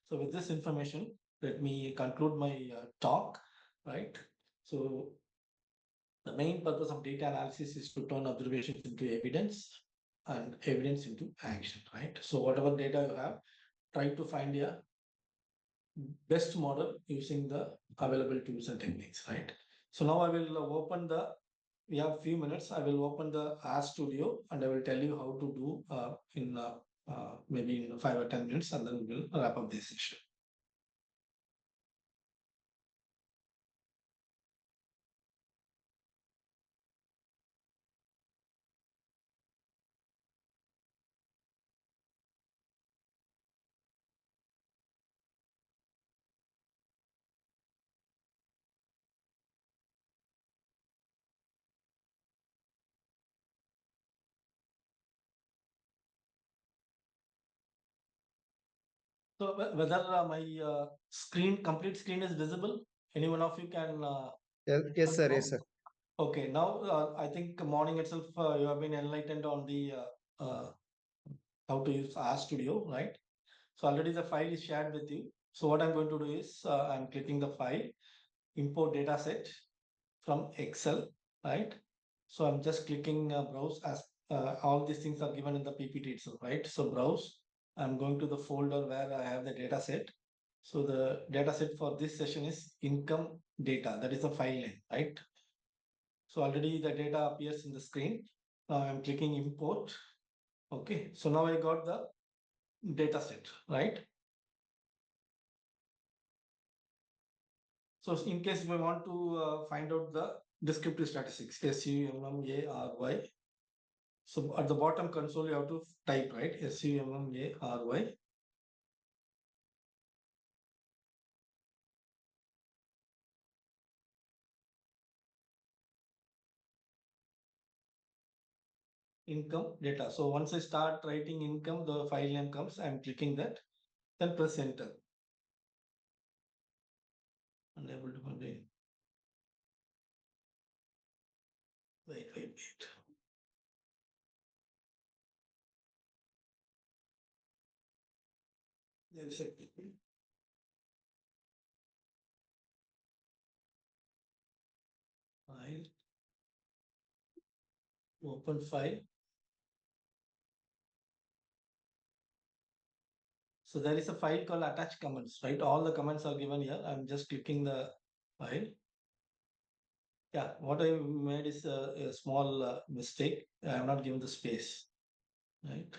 So with this information, let me conclude my talk, right? So the main purpose of data analysis is to turn observations into evidence and evidence into action, right? So whatever data you have, try to find a best model using the available tools and techniques, right? So now I will open we have few minutes. I will open the RStudio and I will tell you how to do in maybe in 5 or 10 minutes and then we will wrap up this session. So whether my complete screen is visible, any one of you can. Yes, sir. Yes, sir. Okay, now I think morning itself you have been enlightened on the how to use RStudio, right? So already the file is shared with you. So what I'm going to do is I'm clicking the file, import data set from Excel, right? So I'm just clicking browse as all these things are given in the PPT itself, right? So browse, I'm going to the folder where I have the data set. So the data set for this session is income data. That is the file name, right? So already the data appears in the screen. Now I'm clicking import. Okay, so now I got the data set, right? So in case if I want to find out the descriptive statistics, SUMMARY. So at the bottom console, you have to type, right? SUMMARY. income data. So once I start writing income, the file name comes, I'm clicking that, then press enter. Unable to find. Wait. There is a file, open file. So there is a file called attach comments, right? All the comments are given here. I'm just clicking the file. Yeah, what I made is a small mistake. I have not given the space, right?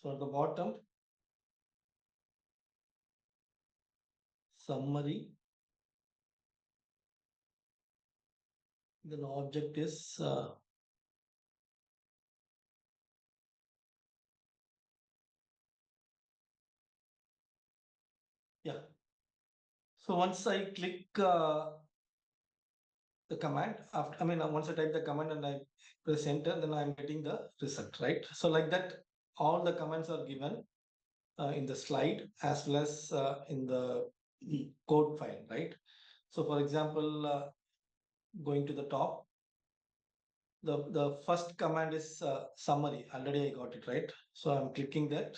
So at the bottom, summary, then object is yeah. So once I click the command, after once I type the command and I press enter, then I'm getting the result, right? So like that, all the commands are given in the slide as well as in the code file, right? So for example, going to the top, the first command is summary. Already I got it, right? So I'm clicking that,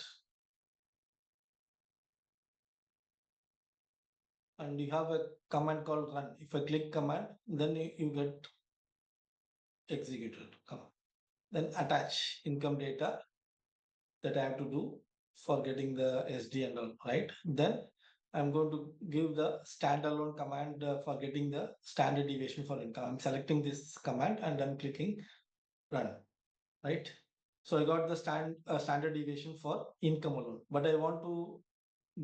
and you have a command called run. If I click command, then you get executed command. Then attach income data that I have to do for getting the SD and all, right? Then I'm going to give the standalone command for getting the standard deviation for income. I'm selecting this command and I'm clicking run, right? So I got the standard deviation for income alone, but I want to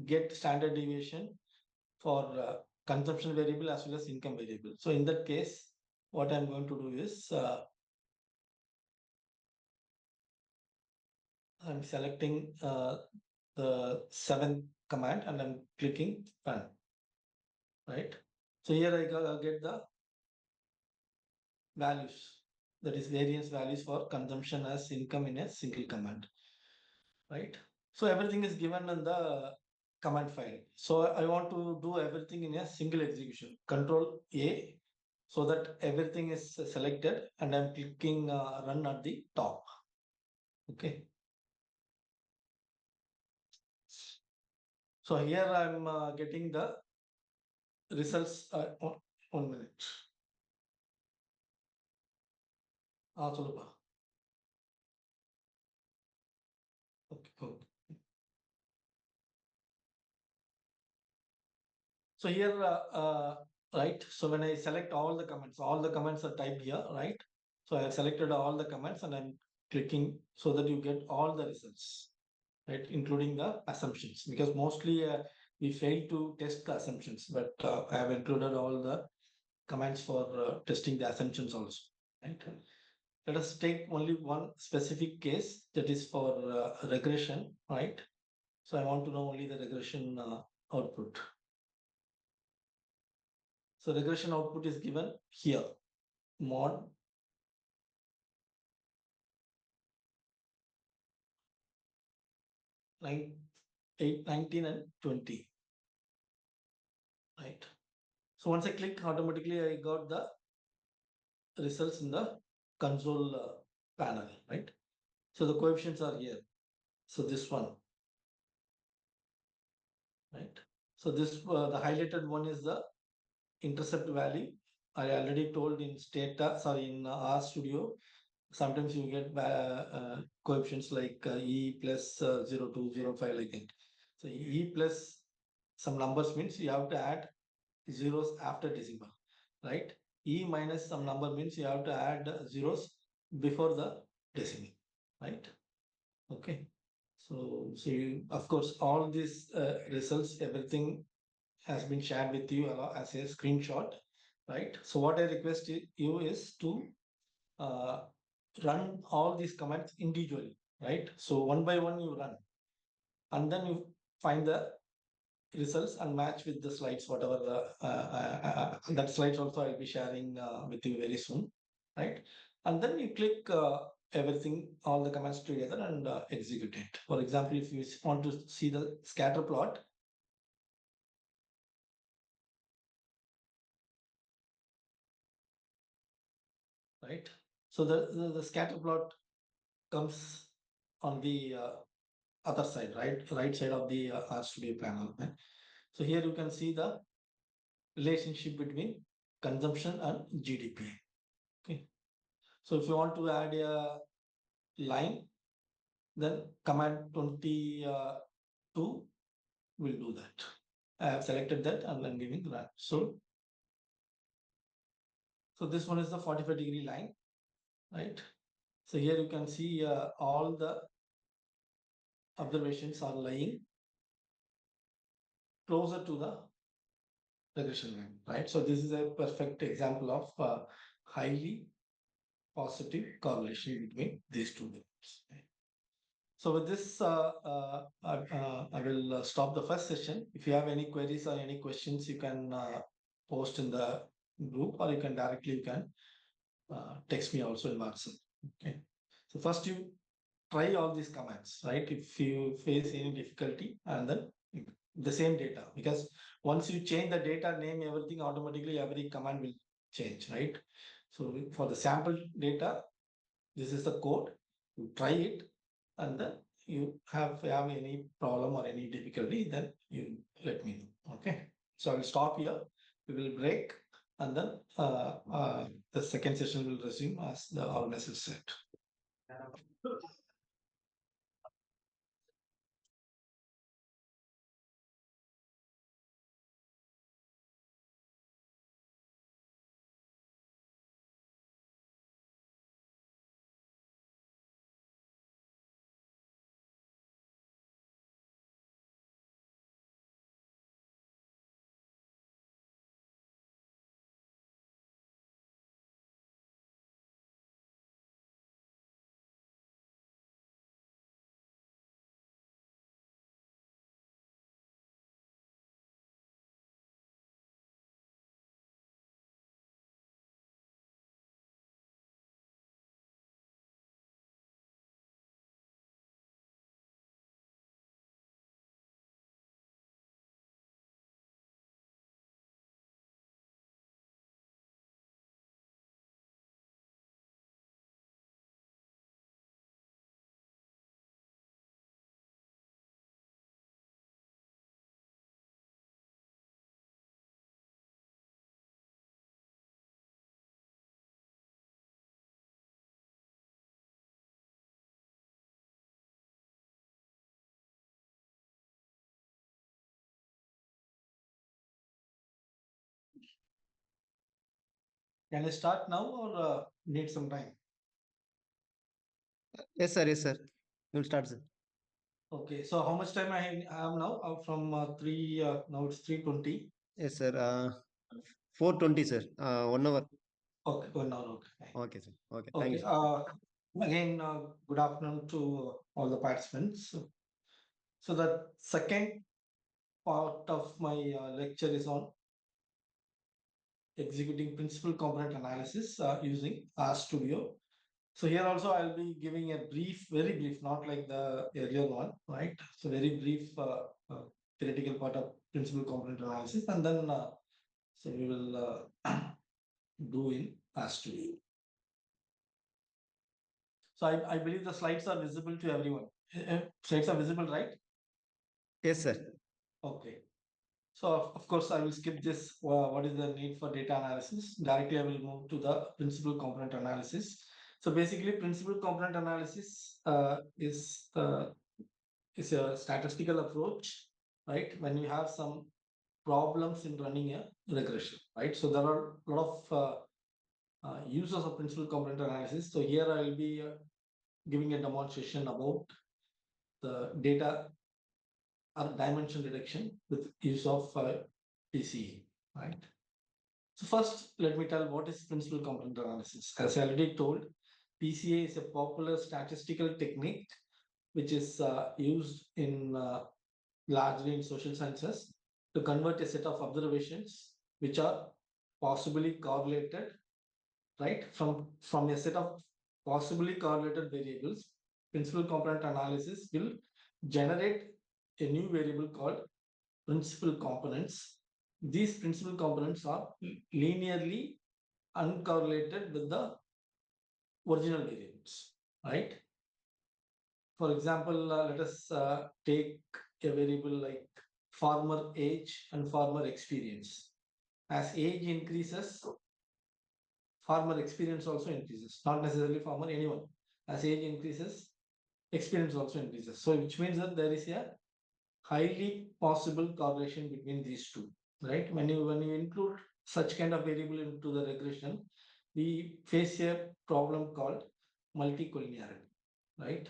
get standard deviation for consumption variable as well as income variable. So in that case, what I'm going to do is I'm selecting the seventh command and I'm clicking run, right? So here I get the values, that is variance values for consumption as income in a single command, right? So everything is given in the command file. So I want to do everything in a single execution. Control A, so that everything is selected and I'm clicking run at the top. Okay. So here I'm getting the results. 1 minute. சொல்லுப்பா. Okay, cool. So here, right, so when I select all the comments are typed here, right? So I have selected all the comments and I'm clicking so that you get all the results, right? Including the assumptions, because mostly we fail to test the assumptions, but I have included all the comments for testing the assumptions also, right? Let us take only one specific case, that is for regression, right? So I want to know only the regression output. So regression output is given here, mod 9, 8, 19 and 20, right? So once I click, automatically I got the results in the console panel, right? So the coefficients are here. So this one, right? So this, the highlighted one is the intercept value. I already told in in RStudio, sometimes you get coefficients like E plus 0.205 like that. So E plus some numbers means you have to add zeros after decimal, right? E minus some number means you have to add zeros before the decimal, right? Okay. So of course, all these results, everything has been shared with you as a screenshot, right? So what I request you is to uh, run all these commands individually, right? So one by one you run, and then you find the results and match with the slides, whatever that slides also I'll be sharing with you very soon, right? And then you click everything, all the commands together and execute it. For example, if you want to see the scatter plot, right? So the scatter plot comes on the other side, right side of the RStudio panel. Right? So here you can see the relationship between consumption and GDP. Okay. So if you want to add a line, then command 22 will do that. I have selected that and then giving run. So this one is the 45-degree line, right? So here you can see all the observations are lying closer to the regression line, right? So this is a perfect example of highly positive correlation between these two groups. Right? So with this, I will stop the first session. If you have any queries or any questions, you can post in the group, or you can directly text me also in WhatsApp. Okay. So first you try all these commands, right? If you face any difficulty, and then the same data, because once you change the data name, everything automatically every command will change, right? So for the sample data, this is the code. You try it, and then you have any problem or any difficulty, then you let me know. Okay. So I will stop here. We will break, and then the second session will resume as the organizer said. Can I start now, or need some time? Yes, sir. Yes, sir. You'll start, sir. Okay, so how much time I have now? From 3, now it's 3:20. Yes, sir. 4:20, sir. 1 hour. Okay, 1 hour. Okay. Okay, sir. Okay. Thank you, Okay. sir. Again, good afternoon to all the participants. So the second part of my lecture is on executing principal component analysis using RStudio. So here also I'll be giving a brief, very brief, not like the earlier one, right? So very brief theoretical part of principal component analysis, and then so we will do in RStudio. So I believe the slides are visible to everyone. Slides are visible, right? Yes, sir. Okay. So of course I will skip this. What is the need for data analysis? Directly I will move to the principal component analysis. So basically, principal component analysis is a statistical approach, right? When you have some problems in running a regression, right? So there are a lot of uses of principal component analysis. So here I will be giving a demonstration about the data or dimension reduction with use of PCE, right? So first, let me tell what is principal component analysis. As I already told, PCA is a popular statistical technique which is used in largely in social sciences to convert a set of observations which are possibly correlated, right? From a set of possibly correlated variables, principal component analysis will generate a new variable called principal components. These principal components are linearly uncorrelated with the original variables, right? For example, let us take a variable like farmer age and farmer experience. As age increases, farmer experience also increases, not necessarily farmer, anyone. As age increases, experience also increases. So, which means that there is a highly possible correlation between these two, right? When you include such kind of variable into the regression, we face a problem called multicollinearity, right?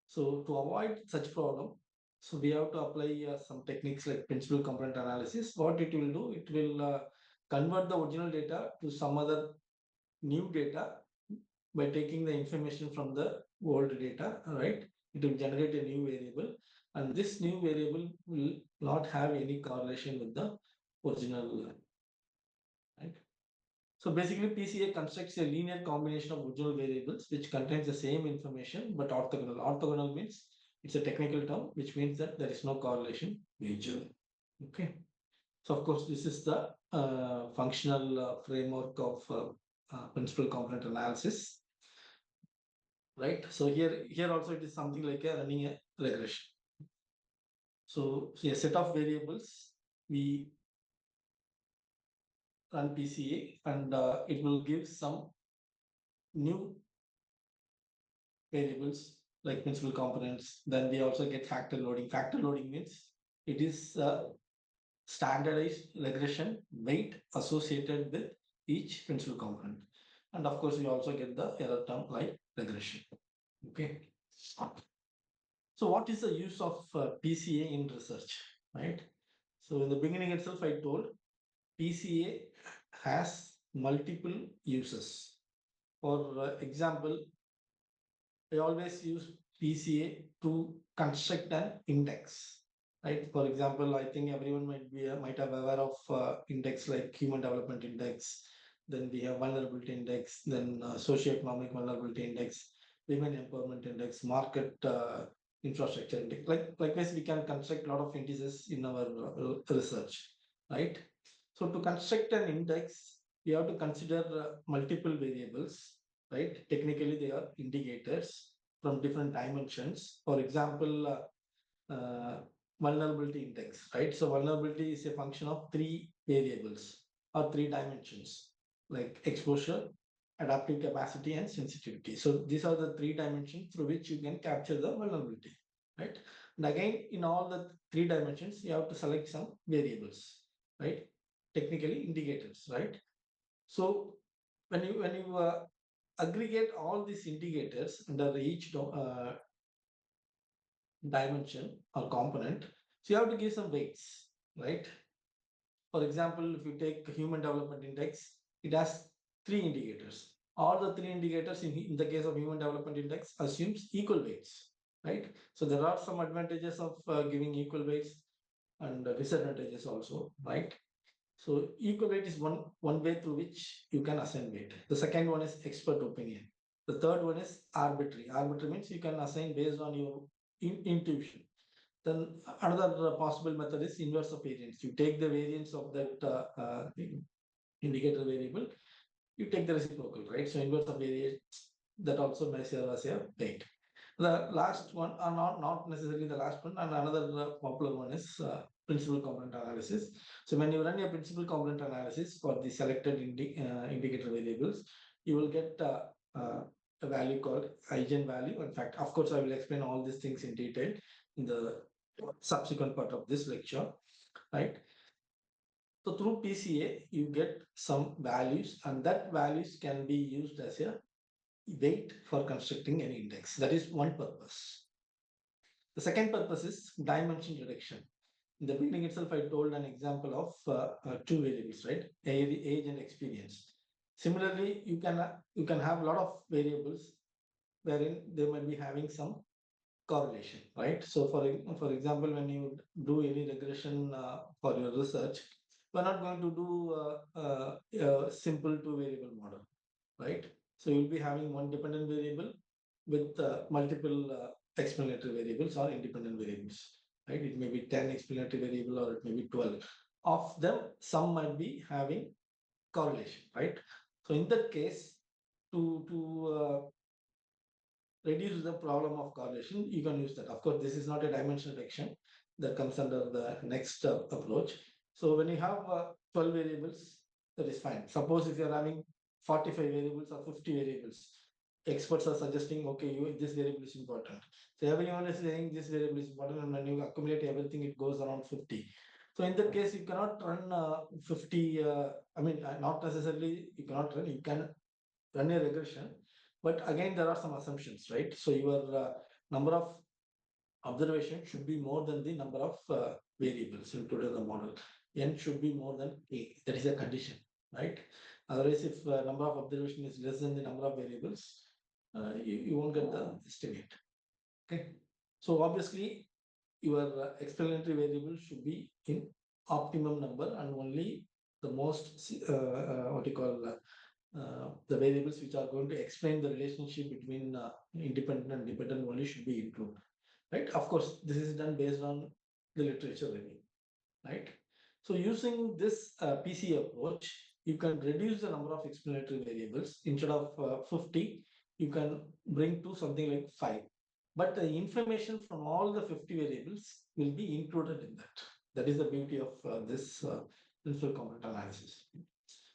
So to avoid such problem, so we have to apply some techniques like principal component analysis. What it will do, it will convert the original data to some other new data by taking the information from the old data, right? It will generate a new variable, and this new variable will not have any correlation with the original, right? So basically, PCA constructs a linear combination of original variables which contains the same information but orthogonal. Orthogonal means it's a technical term, which means that there is no correlation mutually. Okay. So of course, this is the functional framework of principal component analysis, right? So here also it is something like running a regression. So a set of variables, we run PCA, and it will give some new variables like principal components. Then we also get factor loading. Factor loading means it is a standardized regression weight associated with each principal component. And of course, we also get the error term like regression. Okay. So what is the use of PCA in research, right? So in the beginning itself, I told PCA has multiple uses. For example, I always use PCA to construct an index, right? For example, I think everyone might have aware of index like Human Development Index. Then we have Vulnerability Index, then Socioeconomic Vulnerability Index, Women Empowerment Index, Market Infrastructure Index. Likewise, we can construct a lot of indices in our research, right? So to construct an index, we have to consider multiple variables, right? Technically, they are indicators from different dimensions. For example, vulnerability index, right? So vulnerability is a function of three variables or three dimensions, like exposure, adaptive capacity, and sensitivity. So these are the three dimensions through which you can capture the vulnerability, right? And again, in all the three dimensions, you have to select some variables, right? Technically indicators, right? So when you aggregate all these indicators under each dimension or component, so you have to give some weights, right? For example, if you take Human Development Index, it has three indicators. All the three indicators in the case of Human Development Index assumes equal weights, right? So there are some advantages of giving equal weights and disadvantages also, right? So equal weight is one way through which you can assign weight. The second one is expert opinion. The third one is arbitrary. Arbitrary means you can assign based on your intuition. Then another possible method is inverse of variance. You take the variance of that indicator variable, you take the reciprocal, right? So inverse of variance, that also may serve as a weight. The last one, or not necessarily the last one, and another popular one is principal component analysis. So when you run a principal component analysis for the selected indicator variables, you will get a value called eigenvalue. In fact, of course, I will explain all these things in detail in the subsequent part of this lecture, right? So through PCA, you get some values, and that values can be used as a weight for constructing an index. That is one purpose. The second purpose is dimension reduction. In the beginning itself, I told an example of two variables, right? Age and experience. Similarly, you can have a lot of variables wherein they might be having some correlation, right? So for example, when you do any regression for your research, we're not going to do a simple two variable model, right? So you'll be having one dependent variable with multiple explanatory variables or independent variables, right? It may be 10 explanatory variable or it may be 12. Of them, some might be having correlation, right? So in that case, to reduce the problem of correlation, you can use that. Of course, this is not a dimension reduction that comes under the next approach. So when you have 12 variables, that is fine. Suppose if you're having 45 variables or 50 variables, experts are suggesting, okay, this variable is important. So everyone is saying this variable is important, and when you accumulate everything, it goes around 50. So in that case, you cannot run 50, not necessarily you cannot run, you can run a regression, but again, there are some assumptions, right? So your number of observations should be more than the number of variables included in the model. N should be more than A. That is a condition, right? Otherwise, if number of observation is less than the number of variables, you won't get the estimate. Okay. So obviously, your explanatory variable should be in optimum number and only the most what you call the variables which are going to explain the relationship between independent and dependent only should be included, right? Of course, this is done based on the literature review, right? So using this PC approach, you can reduce the number of explanatory variables. Instead of 50, you can bring to something like 5. But the information from all the 50 variables will be included in that. That is the beauty of this principal component analysis.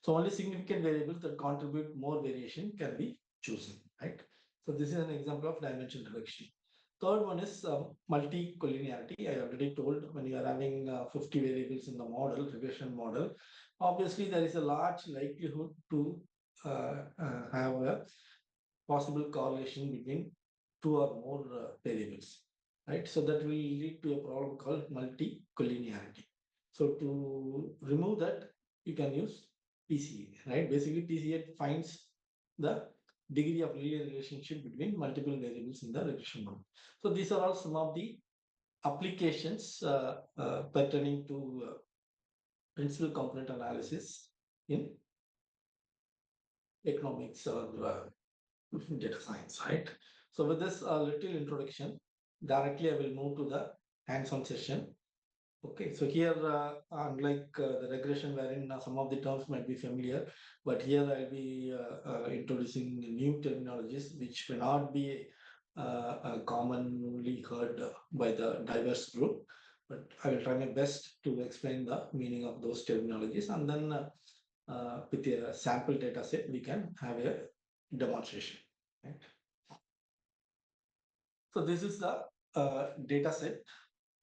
So only significant variables that contribute more variation can be chosen, right? So this is an example of dimension reduction. Third one is multi-collinearity. I already told, when you are having 50 variables in the model, regression model, obviously there is a large likelihood to have a possible correlation between two or more variables, right? So that will lead to a problem called multi-collinearity. So to remove that, you can use PCA, right? Basically, PCA finds the degree of linear relationship between multiple variables in the regression model. So these are all some of the applications pertaining to principal component analysis in economics or data science, right? So with this little introduction, directly I will move to the hands-on session. Okay, so here, unlike the regression wherein some of the terms might be familiar, but here I'll be introducing new terminologies which may not be commonly heard by the diverse group, but I will try my best to explain the meaning of those terminologies, and then with a sample data set, we can have a demonstration. Right? So this is the data set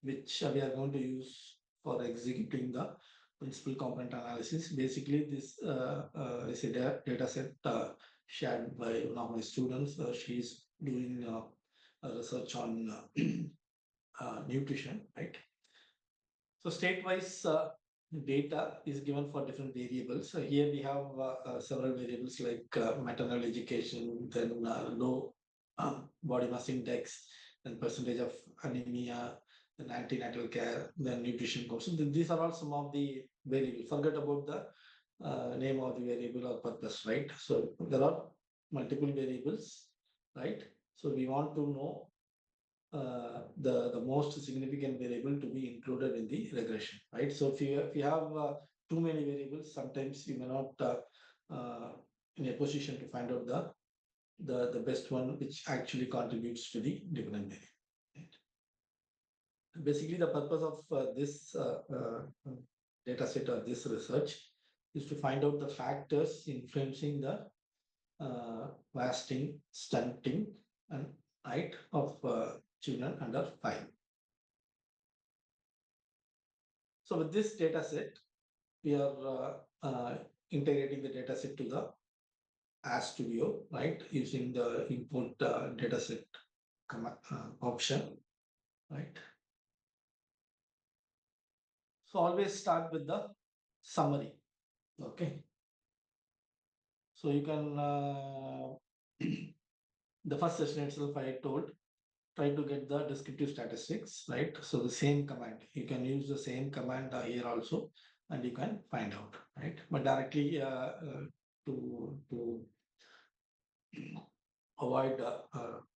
which we are going to use for executing the principal component analysis. Basically, this is a data set shared by one of my students. She is doing research on nutrition, right? So state-wise data is given for different variables. So here we have several variables like maternal education, then low body mass index, then percentage of anemia, then antenatal care, then nutrition course. These are all some of the variables. Forget about the name of the variable or purpose, right? So there are multiple variables, right? So we want to know the most significant variable to be included in the regression, right? So if you have too many variables, sometimes you may not in a position to find out the best one which actually contributes to the dependent variable. Right? Basically, the purpose of this data set or this research is to find out the factors influencing the fasting, stunting, and height of children under 5. So with this data set, we are integrating the data set to the RStudio, right? Using the input data set option, right? So always start with the summary, okay? So you can, the first session itself I told, try to get the descriptive statistics, right? So the same command, you can use the same command here also, and you can find out, right? But directly to avoid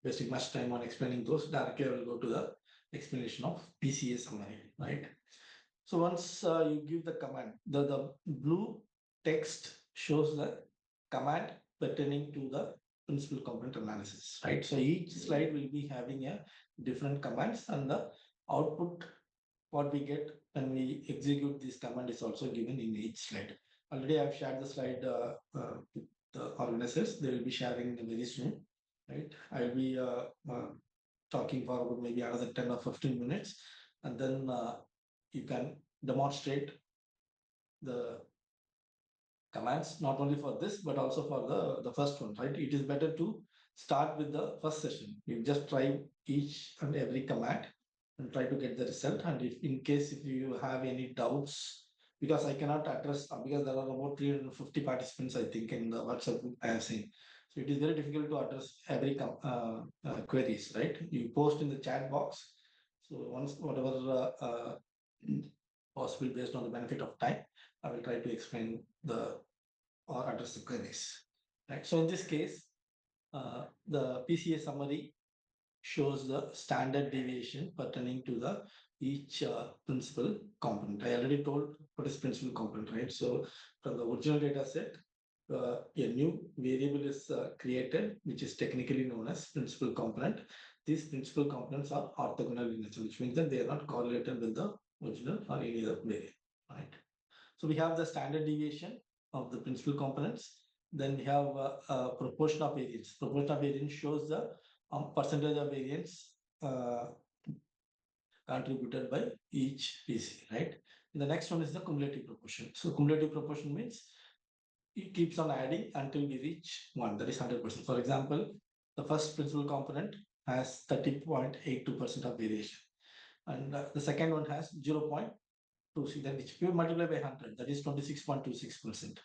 wasting much time on explaining those, directly I will go to the explanation of PCA summary, right? So once you give the command, the blue text shows the command pertaining to the principal component analysis, right? So each slide will be having a different commands, and the output what we get when we execute this command is also given in each slide. Already I've shared the slide with the organizers. They will be sharing very soon, right? I'll be talking for about maybe another 10 or 15 minutes, and then you can demonstrate the commands not only for this but also for the first one, right? It is better to start with the first session. You just try each and every command and try to get the result. And if in case if you have any doubts, because I cannot address because there are about 350 participants, I think, in the WhatsApp group I have seen. So it is very difficult to address every queries, right? You post in the chat box. So once whatever possible based on the benefit of time, I will try to explain the or address the queries. Right. So in this case, the PCA summary shows the standard deviation pertaining to the each principal component. I already told what is principal component, right? So from the original data set, a new variable is created, which is technically known as principal component. These principal components are orthogonal in nature, which means that they are not correlated with the original or any other variable, right? So we have the standard deviation of the principal components. Then we have proportion of variance. Proportion of variance shows the percentage of variance contributed by each PC, right? And the next one is the cumulative proportion. So cumulative proportion means it keeps on adding until we reach 1, that is 100%. For example, the first principal component has 30.82% of variation, and the second one has 0.26, then which we multiply by 100, that is 26.26%.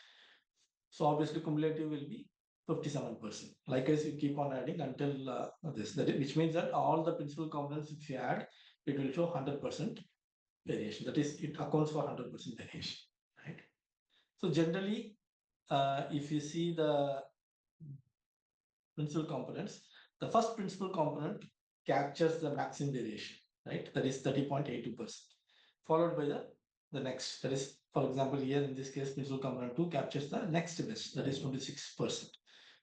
So obviously cumulative will be 57%. Likewise, you keep on adding until this, which means that all the principal components, if you add, it will show 100% variation. That is, it accounts for 100% variation, right? So generally, if you see the principal components, the first principal component captures the maximum variation, right? That is 30.82%, followed by the next, that is, for example, here in this case, principal component 2 captures the next best, that is 26%.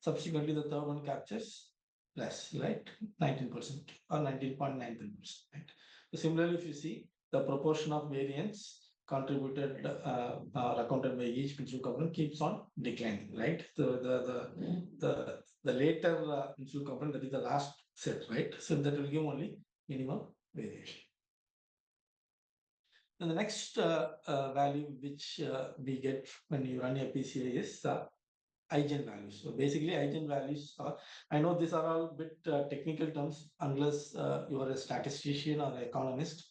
Subsequently, the third one captures less, right? 19% or 19.93%, right? So similarly, if you see the proportion of variance contributed or accounted by each principal component keeps on declining, right? The later principal component, that is the last set, right? So that will give only minimum variation. And the next value which we get when you run a PCA is eigenvalues. So basically, eigenvalues are, I know these are all bit technical terms, unless you are a statistician or economist,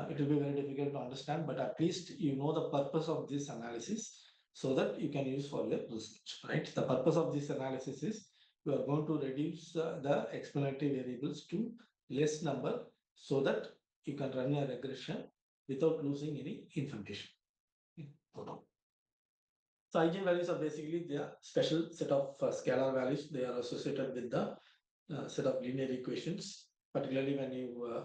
it will be very difficult to understand, but at least you know the purpose of this analysis so that you can use for your research, right? The purpose of this analysis is you are going to reduce the explanatory variables to less number so that you can run a regression without losing any information. So eigenvalues are basically the special set of scalar values. They are associated with the set of linear equations, particularly when you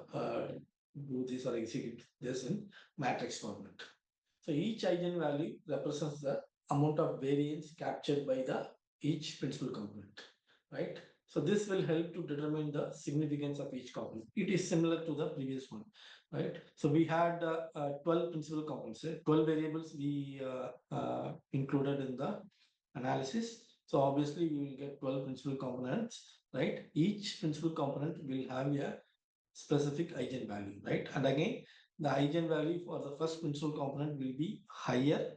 do this or execute this in matrix format. So each eigenvalue represents the amount of variance captured by the each principal component, right? So this will help to determine the significance of each component. It is similar to the previous one, right? So we had 12 principal components, 12 variables we included in the analysis. So obviously we will get 12 principal components, right? Each principal component will have a specific eigenvalue, right? And again, the eigenvalue for the first principal component will be higher,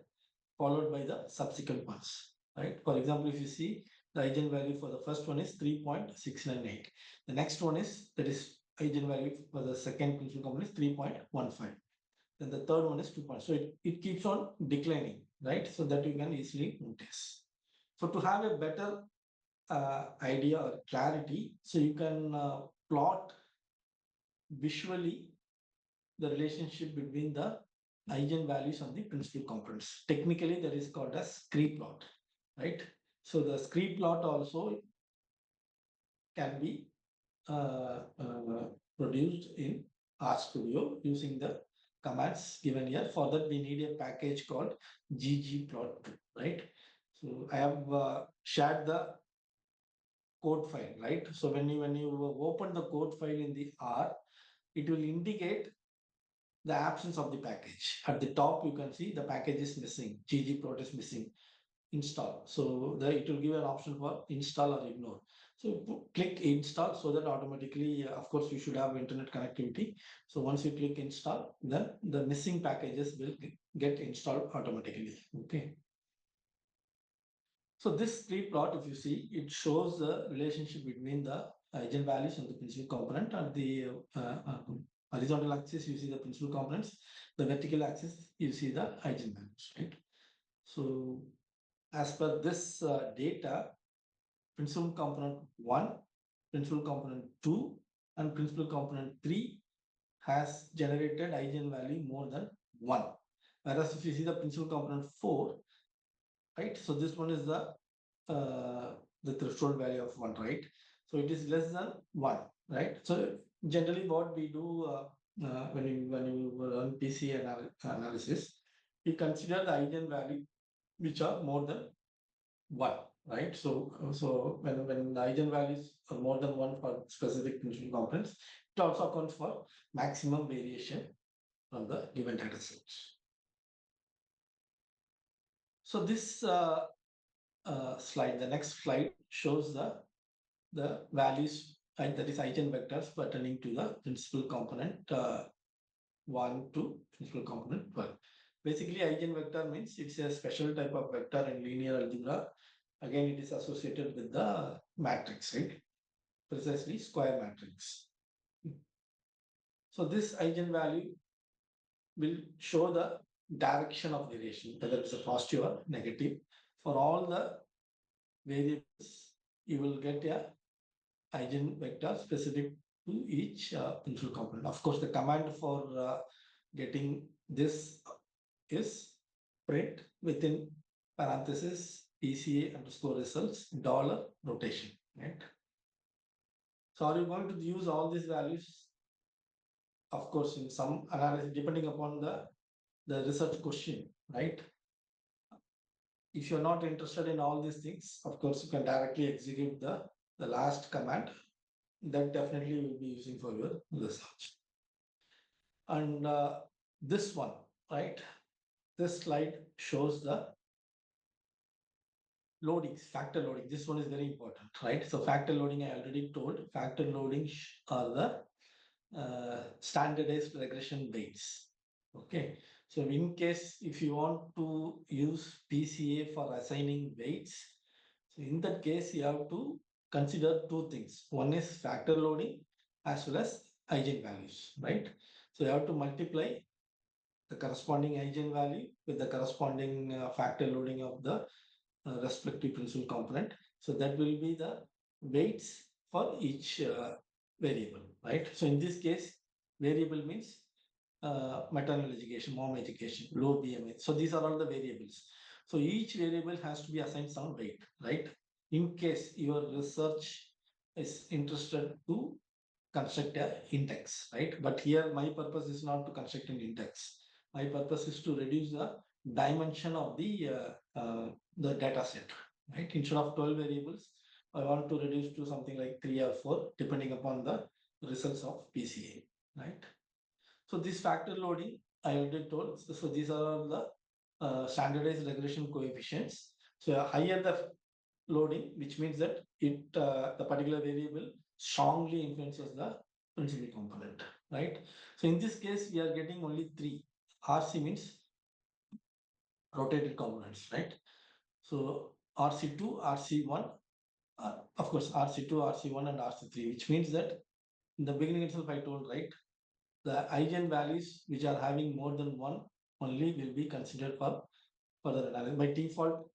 followed by the subsequent ones, right? For example, if you see the eigenvalue for the first one is 3.698. The next one is, that is eigenvalue for the second principal component is 3.15. Then the third one is 2. So it keeps on declining, right? So that you can easily notice. So to have a better idea or clarity, so you can plot visually the relationship between the eigenvalues and the principal components. Technically, that is called as scree plot, right? So the scree plot also can be produced in RStudio using the commands given here. For that, we need a package called ggplot, right? So I have shared the code file, right? So when you open the code file in the R, it will indicate the absence of the package. At the top, you can see the package is missing, ggplot is missing, install. So it will give an option for install or ignore. So click install so that automatically, of course, you should have internet connectivity. So once you click install, then the missing packages will get installed automatically. Okay. So this tree plot, if you see, it shows the relationship between the eigenvalues and the principal component. And the horizontal axis, you see the principal components. The vertical axis, you see the eigenvalues, right? So as per this data, principal component 1, principal component 2, and principal component 3 has generated eigenvalue more than 1. Whereas if you see the principal component 4, right? So this one is the threshold value of 1, right? So it is less than 1, right? So generally what we do when you run PC analysis, we consider the eigenvalue which are more than 1, right? So when the eigenvalues are more than 1 for specific principal components, it also accounts for maximum variation from the given data set. So this slide, the next slide shows the values, that is eigenvectors pertaining to the principal component 1 to principal component 12. Basically, eigenvector means it's a special type of vector in linear algebra. Again, it is associated with the matrix, right? Precisely square matrix. So this eigenvalue will show the direction of variation, whether it's a positive or negative. For all the variables, you will get a eigenvector specific to each principal component. Of course, the command for getting this is print within parenthesis PCA underscore results dollar rotation, right? So are you going to use all these values? Of course, in some analysis, depending upon the research question, right? If you're not interested in all these things, of course, you can directly execute the last command. That definitely will be using for your research. And this one, right? This slide shows the loadings, factor loading. This one is very important, right? So factor loading, I already told. Factor loading are the standardized regression weights. Okay. So in case if you want to use PCA for assigning weights, so in that case, you have to consider two things. One is factor loading as well as eigenvalues, right? So you have to multiply the corresponding eigenvalue with the corresponding factor loading of the respective principal component. So that will be the weights for each variable, right? So in this case, variable means maternal education, mom education, low BMI. So these are all the variables. So each variable has to be assigned some weight, right? In case your research is interested to construct an index, right? But here my purpose is not to construct an index. My purpose is to reduce the dimension of the data set, right? Instead of 12 variables, I want to reduce to something like 3 or 4, depending upon the results of PCA, right? So this factor loading, I already told. So these are the standardized regression coefficients. So higher the loading, which means that the particular variable strongly influences the principal component, right? So in this case, we are getting only 3. RC means rotated components, right? So RC2, RC1, of course, RC2, RC1, and RC3, which means that in the beginning itself, I told, right, the eigenvalues which are having more than 1 only will be considered for further analysis. By default,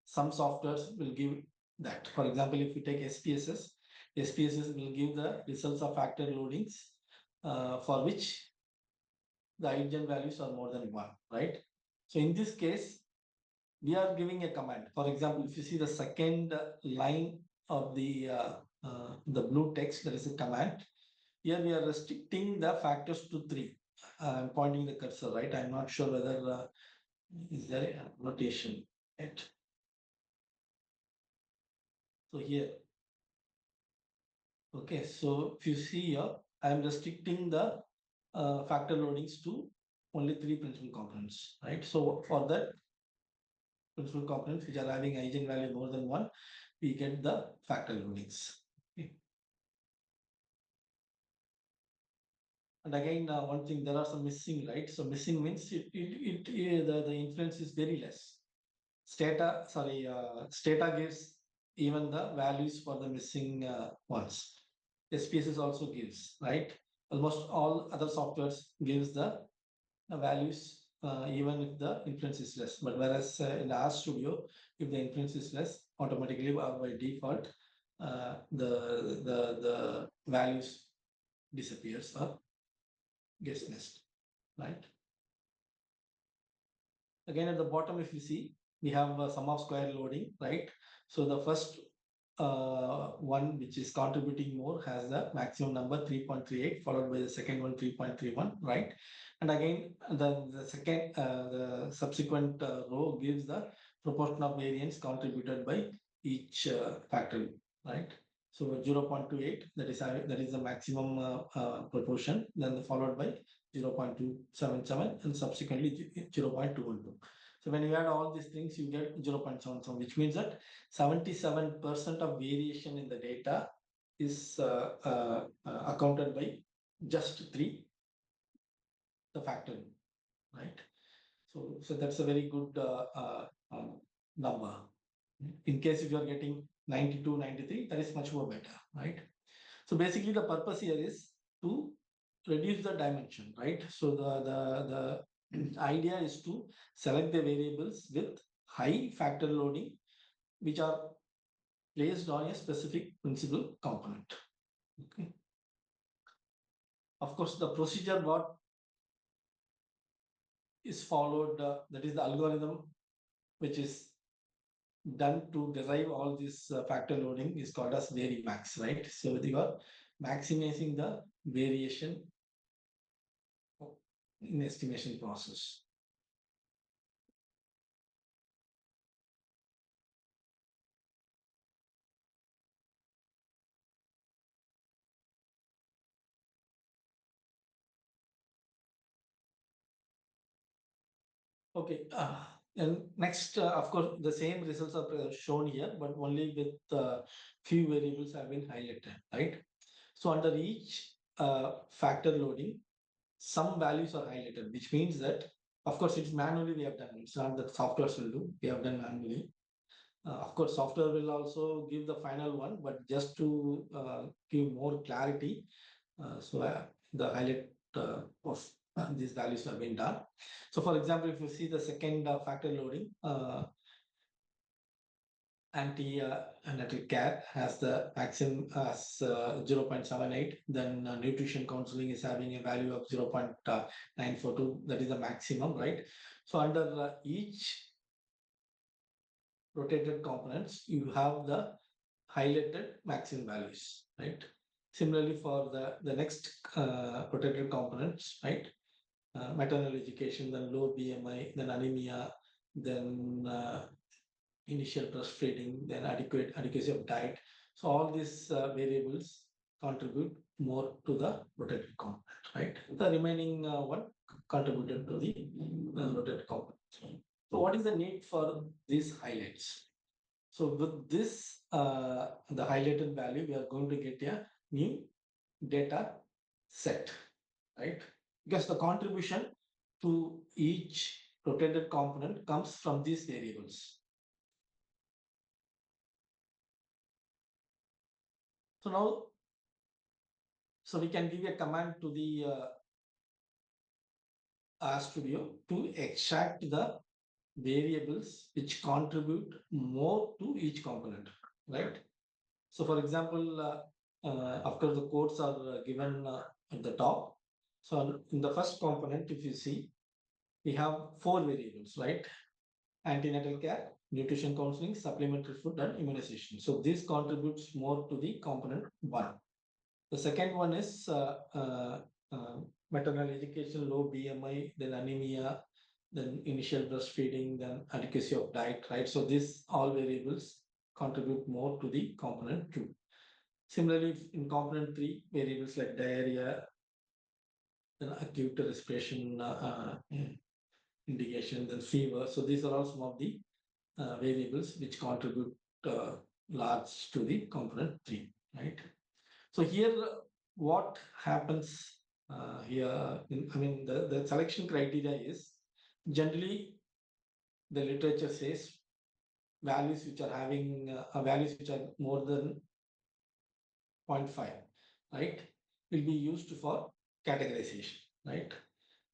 some softwares will give that. For example, if you take SPSS, SPSS will give the results of factor loadings for which the eigenvalues are more than one, right? So in this case, we are giving a command. For example, if you see the second line of the blue text, there is a command. Here we are restricting the factors to 3. I'm pointing the cursor, right? I'm not sure whether is there a notation yet. So here, okay. So if you see here, I'm restricting the factor loadings to only 3 principal components, right? So for that principal components which are having eigenvalue more than 1, we get the factor loadings. Okay. And again, one thing, there are some missing, right? So missing means the influence is very less. Stata gives even the values for the missing ones. SPSS also gives, right? Almost all other softwares gives the values even if the influence is less. But whereas in the RStudio, if the influence is less, automatically or by default, the values disappears or gets missed, right? Again, at the bottom, if you see, we have a sum of square loading, right? So the first one which is contributing more has the maximum number 3.38, followed by the second one 3.31, right? And again, the second, the subsequent row gives the proportion of variance contributed by each factor, right? So 0.28, that is the maximum proportion, then followed by 0.277 and subsequently 0.212. So when you add all these things, you get 0.77, which means that 77% of variation in the data is accounted by just 3, the factor, right? So that's a very good number. In case if you are getting 92, 93, that is much more better, right? So basically the purpose here is to reduce the dimension, right? So the idea is to select the variables with high factor loading, which are placed on a specific principal component. Okay. Of course, the procedure what is followed, that is the algorithm which is done to derive all this factor loading is called as varimax, right? So you are maximizing the variation in estimation process. Okay. And next, of course, the same results are shown here, but only with few variables have been highlighted, right? So under each factor loading, some values are highlighted, which means that, of course, it's manually we have done. It's not that softwares will do. We have done manually. Of course, software will also give the final one, but just to give more clarity, the highlight of these values have been done. So for example, if you see the second factor loading, anti-natal care has the maximum as 0.78, then nutrition counseling is having a value of 0.942, that is the maximum, right? So under each rotated components, you have the highlighted maximum values, right? Similarly, for the next rotated components, right? Maternal education, then low BMI, then anemia, then initial breastfeeding, then adequacy of diet. So all these variables contribute more to the rotated component, right? The remaining one contributed to the rotated component. So what is the need for these highlights? So with this, the highlighted value, we are going to get a new data set, right? Because the contribution to each rotated component comes from these variables. So now, so we can give a command to the RStudio to extract the variables which contribute more to each component, right? So for example, Of course, the codes are given at the top. So in the first component, if you see, we have four variables, right? Antenatal care, nutrition counseling, supplementary food, and immunization. So this contributes more to the component one. The second one is maternal education, low BMI, then anemia, then initial breastfeeding, then adequacy of diet, right? So these all variables contribute more to the component two. Similarly, in component three, variables like diarrhea, then acute respiration indication, then fever. So these are all some of the variables which contribute large to the component three, right? So here, what happens here? I mean, the selection criteria is generally the literature says values which are having values which are more than 0.5, right, will be used for categorization, right?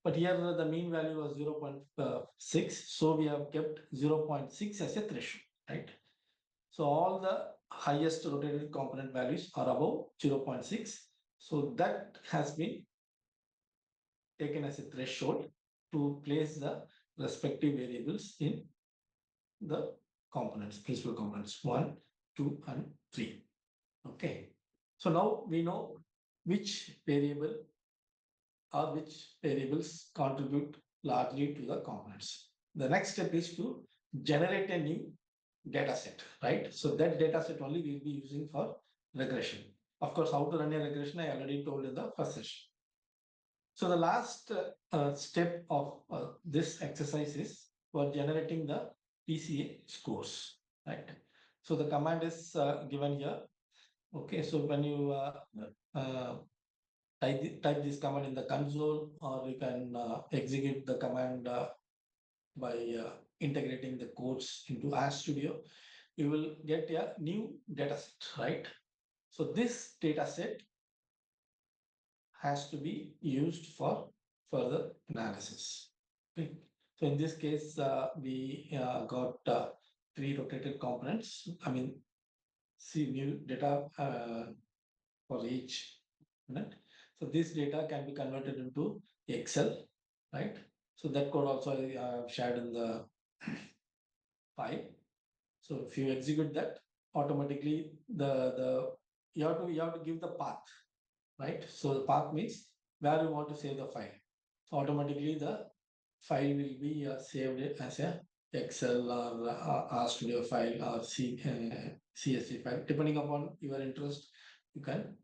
But here the mean value was 0.6, so we have kept 0.6 as a threshold, right? So all the highest rotated component values are above 0.6. So that has been taken as a threshold to place the respective variables in the components, principal components 1, 2, and 3. Okay. So now we know which variable or which variables contribute largely to the components. The next step is to generate a new data set, right? So that data set only we'll be using for regression. Of course, how to run a regression, I already told in the first session. So the last step of this exercise is for generating the PCA scores, right? So the command is given here. Okay, so when you uh, type this command in the console, or you can execute the command by integrating the codes into RStudio, you will get a new data set, right? So this data set has to be used for further analysis. Okay. So in this case, we got three rotated components. I mean, see new data for each component. So this data can be converted into Excel, right? So that code also I shared in the file. So if you execute that, automatically the you have to give the path, right? So the path means where you want to save the file. So automatically the file will be saved as a Excel or RStudio file or CSV file, depending upon your interest. You can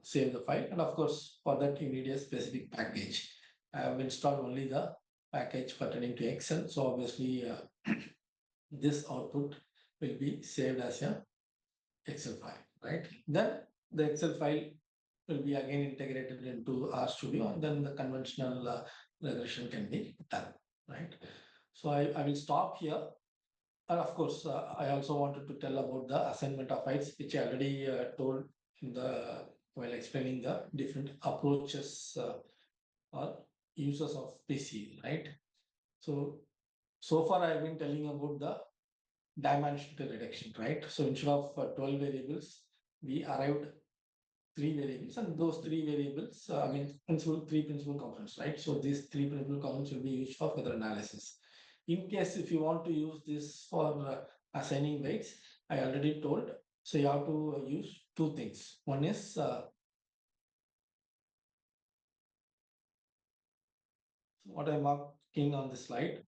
save the file, and of course, for that you need a specific package. I have installed only the package pertaining to Excel, so obviously this output will be saved as a Excel file, right? Then the Excel file will be again integrated into RStudio, and then the conventional regression can be done, right? So I will stop here. And of course, I also wanted to tell about the assignment of files, which I already told in the while explaining the different approaches or uses of PC, right? So far I have been telling about the dimensional reduction, right? So instead of 12 variables, we arrived three variables, and those three variables, I mean, three principal components, right? So these three principal components will be used for further analysis. In case if you want to use this for assigning weights, I already told. So you have to use two things. One is what I'm marking on the slide.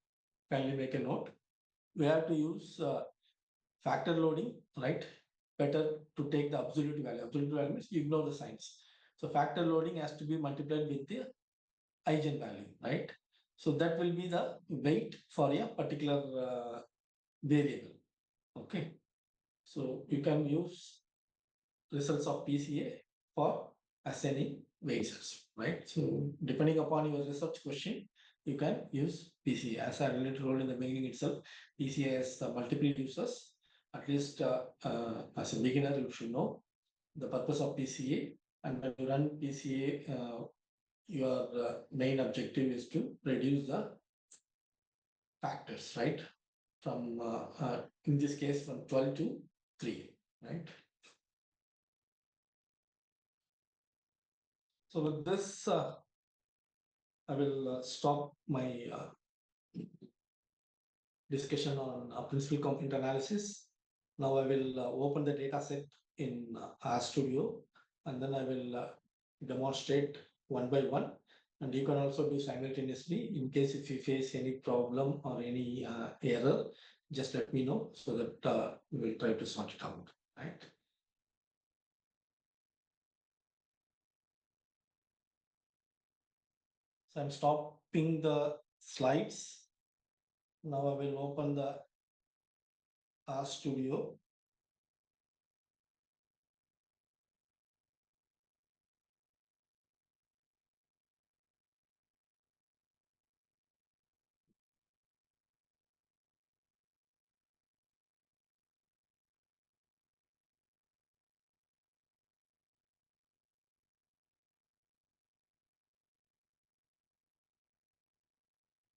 Kindly make a note. We have to use factor loading, right? Better to take the absolute value. Absolute value means you ignore the signs. So factor loading has to be multiplied with the eigenvalue, right? So that will be the weight for a particular variable. Okay. So you can use results of PCA for assigning weights, right? So depending upon your research question, you can use PCA. As I already told in the beginning itself, PCA has multiple uses. At least as a beginner, you should know the purpose of PCA. And when you run PCA, your main objective is to reduce the factors, right? From, in this case, from 12 to 3, right? So with this, I will stop my discussion on principal component analysis. Now I will open the data set in RStudio, and then I will demonstrate one by one. And you can also do simultaneously in case if you face any problem or any error, just let me know so that we will try to sort it out, right? So I'm stopping the slides. Now I will open the RStudio.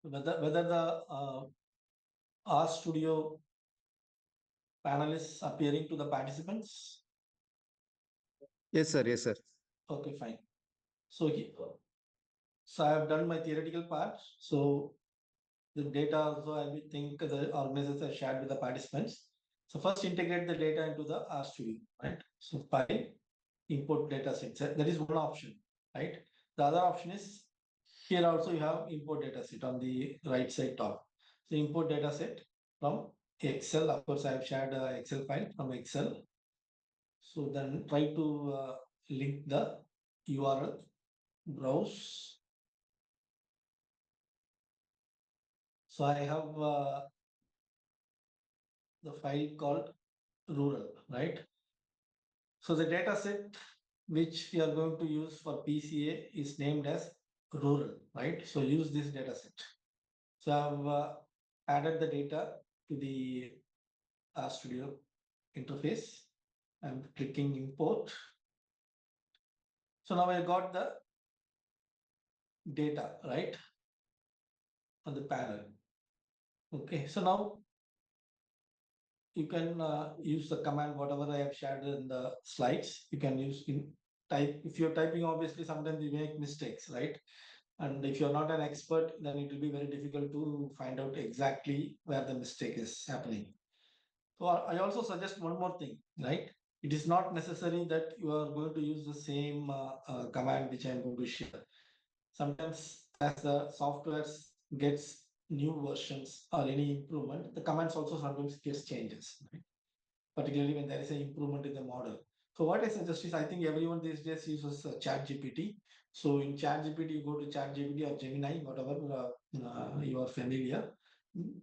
Whether the RStudio panel is appearing to the participants. Yes, sir. Yes, sir. Okay, fine. So, so I have done my theoretical part. So the data also I will think the organizers are shared with the participants. So first integrate the data into the RStudio, right? So file, import data set. That is one option, right? The other option is here also you have import data set on the right side top. So import data set from Excel. Of course, I have shared a Excel file from Excel. So then try to link the URL, browse. So I have the file called rural, right? So the data set which we are going to use for PCA is named as rural, right? So use this data set. So I've added the data to the RStudio interface. I'm clicking import. So now I got the data, right, on the panel. Okay, so now you can use the command, whatever I have shared in the slides, you can use in type. If you're typing, obviously, sometimes you make mistakes, right? And if you're not an expert, then it will be very difficult to find out exactly where the mistake is happening. So I also suggest one more thing, right? It is not necessary that you are going to use the same command which I'm going to share. Sometimes as the software gets new versions or any improvement, the commands also sometimes gets changes, right? Particularly when there is an improvement in the model. So what I suggest is, I think everyone these days uses ChatGPT. So in ChatGPT, you go to ChatGPT or Gemini, whatever you are familiar.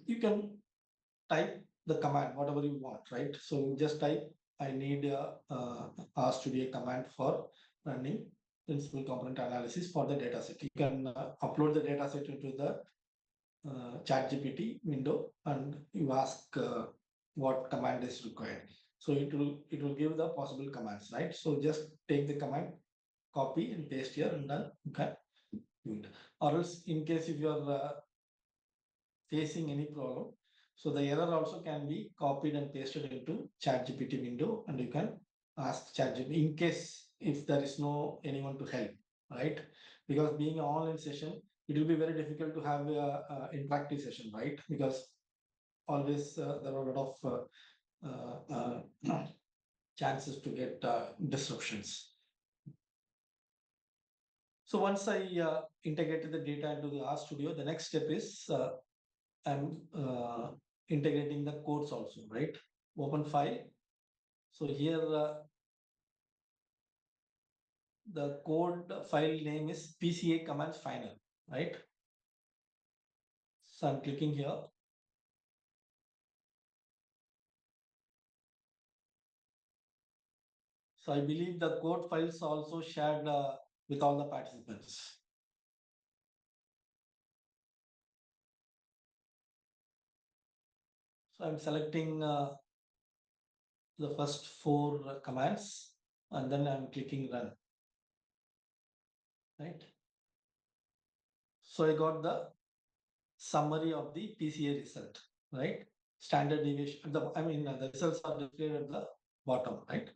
You can type the command, whatever you want, right? So just type, I need a RStudio command for running principal component analysis for the dataset. You can upload the dataset into the ChatGPT window and you ask what command is required. So it will give the possible commands, right? So just take the command, copy and paste here, and then you can do it. Or else, in case if you are facing any problem, so the error also can be copied and pasted into ChatGPT window, and you can ask ChatGPT in case if there is no anyone to help, right? Because being an online session, it will be very difficult to have a interactive session, right? Because always there are a lot of chances to get disruptions. So once I integrated the data into the RStudio, the next step is I'm integrating the codes also, right? Open file. So here the code file name is PCA commands final, right? So I'm clicking here. So I believe the code files are also shared with all the participants. So I'm selecting the first four commands and then I'm clicking run, right? So I got the summary of the PCA result, right? Standard deviation, the results are displayed at the bottom, right?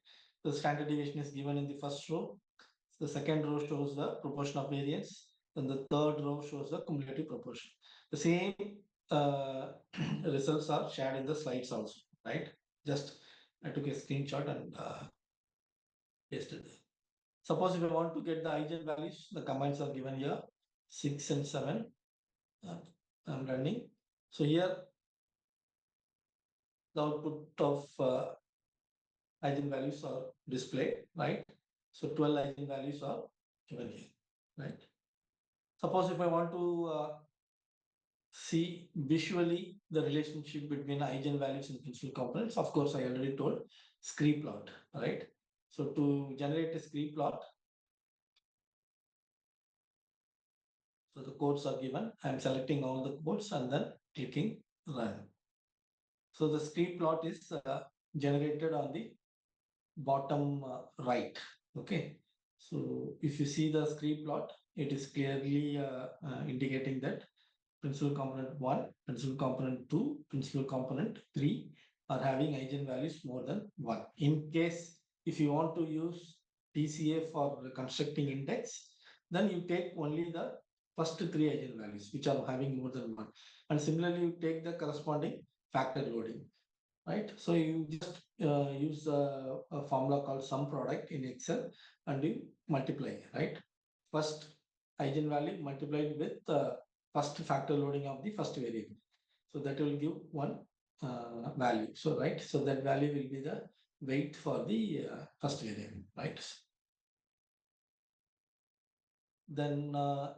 The standard deviation is given in the first row. The second row shows the proportion of variance. Then the third row shows the cumulative proportion. The same uh, results are shared in the slides also, right? Just I took a screenshot and pasted there. Suppose if I want to get the eigenvalues, the commands are given here, 6 and 7. uh, I'm running. So here the output of eigenvalues are displayed, right? So 12 eigenvalues are given here, right? Suppose if I want to see visually the relationship between eigenvalues and principal components, of course, I already told scree plot, right? So to generate a scree plot, so the codes are given. I'm selecting all the codes and then clicking run. So the scree plot is generated on the bottom right. Okay. So if you see the scree plot, it is clearly indicating that principal component 1, principal component 2, principal component 3 are having eigenvalues more than 1. In case if you want to use TCA for constructing index, then you take only the first 3 eigenvalues which are having more than 1. And similarly, you take the corresponding factor loading, right? So you just use a formula called sum product in Excel and you multiply, right? First eigenvalue multiplied with first factor loading of the first variable. So that will give one value. So, right, so that value will be the weight for the first variable, right? Then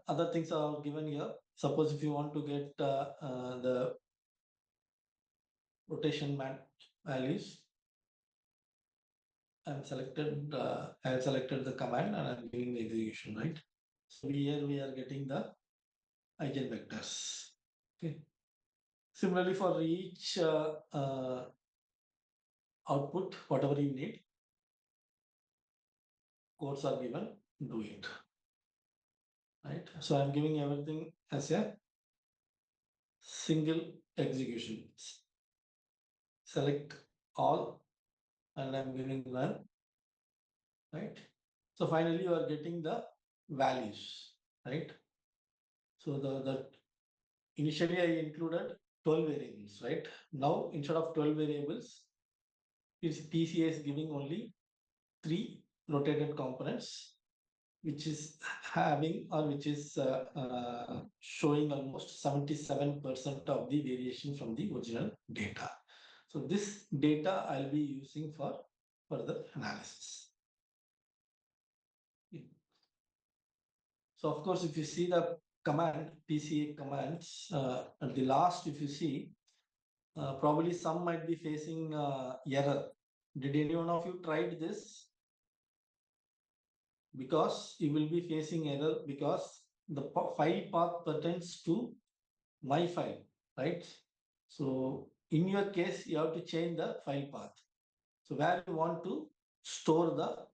other things are given here. Suppose if you want to get the rotation values, I have selected the command and I'm giving the execution, right? So here we are getting the eigenvectors. Okay. Similarly, for each output, whatever you need, codes are given, do it. Right. So I'm giving everything as a single execution. Select all and I'm giving run. Right. So finally you are getting the values, right? So the initially I included 12 variables, right? Now instead of 12 variables, TCA is giving only 3 rotated components, which is having or which is showing almost 77% of the variation from the original data. So this data I'll be using for further analysis. So of course, if you see the command, PCA commands, at the last, if you see, probably some might be facing error. Did any one of you tried this? Because you will be facing error because the file path pertains to my file, right? So in your case, you have to change the file path. So where you want to store the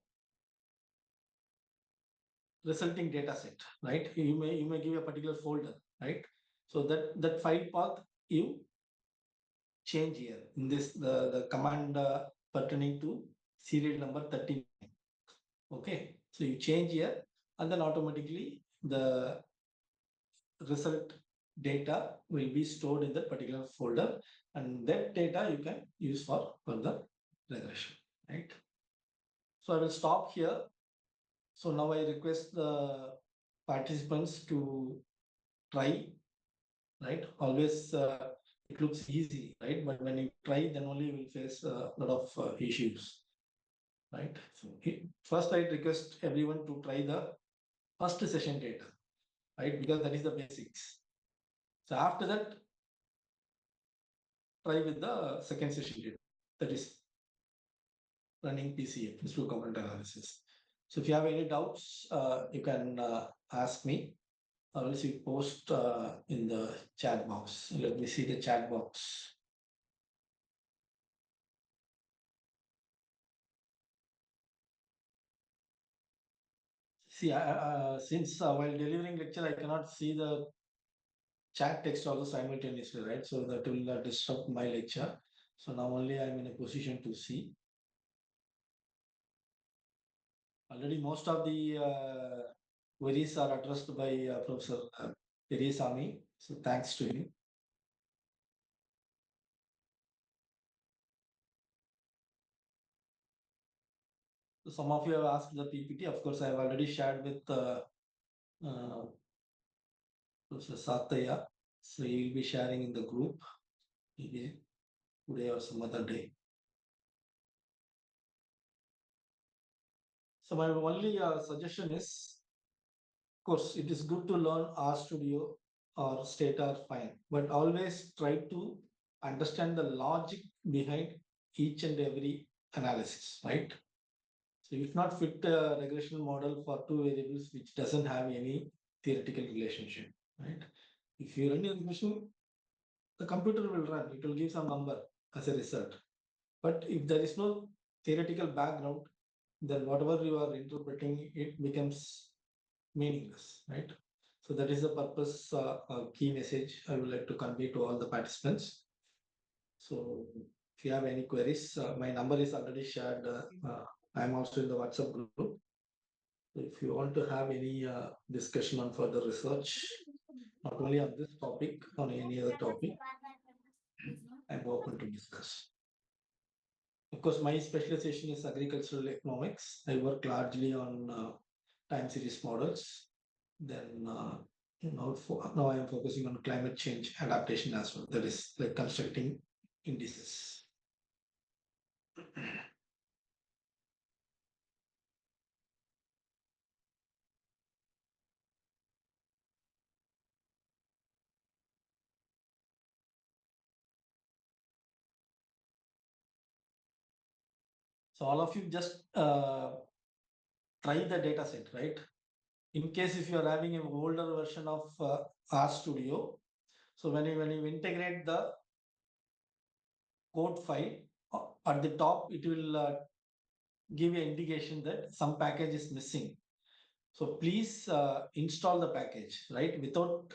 resulting data set, right? You may give a particular folder, right? So that file path you change here in this the command pertaining to serial number 39. Okay, so you change here and then automatically the result data will be stored in that particular folder and that data you can use for further regression, right? So I will stop here. So now I request the participants to try, right? Always it looks easy, right? But when you try, then only you will face a lot of issues, right? So first I request everyone to try the first session data, right? Because that is the basics. So after that, try with the second session data, that is running PCA, principal component analysis. So if you have any doubts, you can ask me. I will see post in the chat box. Let me see the chat box. See, since while delivering lecture, I cannot see the chat text also simultaneously, right? So that will disrupt my lecture. So now only I'm in a position to see. Already most of the queries are addressed by Professor Perisami. So thanks to him. So some of you have asked the PPT. Of course, I have already shared with Professor Satya. So he will be sharing in the group maybe today or some other day. So my only suggestion is, of course, it is good to learn RStudio or Stata fine, but always try to understand the logic behind each and every analysis, right? So you cannot fit a regression model for two variables which doesn't have any theoretical relationship, right? If you run a regression, the computer will run, it will give some number as a result. But if there is no theoretical background, then whatever you are interpreting, it becomes meaningless, right? So that is the purpose, key message I would like to convey to all the participants. So if you have any queries, my number is already shared. I am also in the WhatsApp group. If you want to have any discussion on further research, not only on this topic, on any other topic, I'm open to discuss. Of course, my specialization is agricultural economics. I work largely on time series models. Then now I am focusing on climate change adaptation as well. That is like constructing indices. So all of you just try the data set, right? In case if you are having an older version of RStudio, so when you integrate the code file at the top, it will give you an indication that some package is missing. So please install the package, right? Without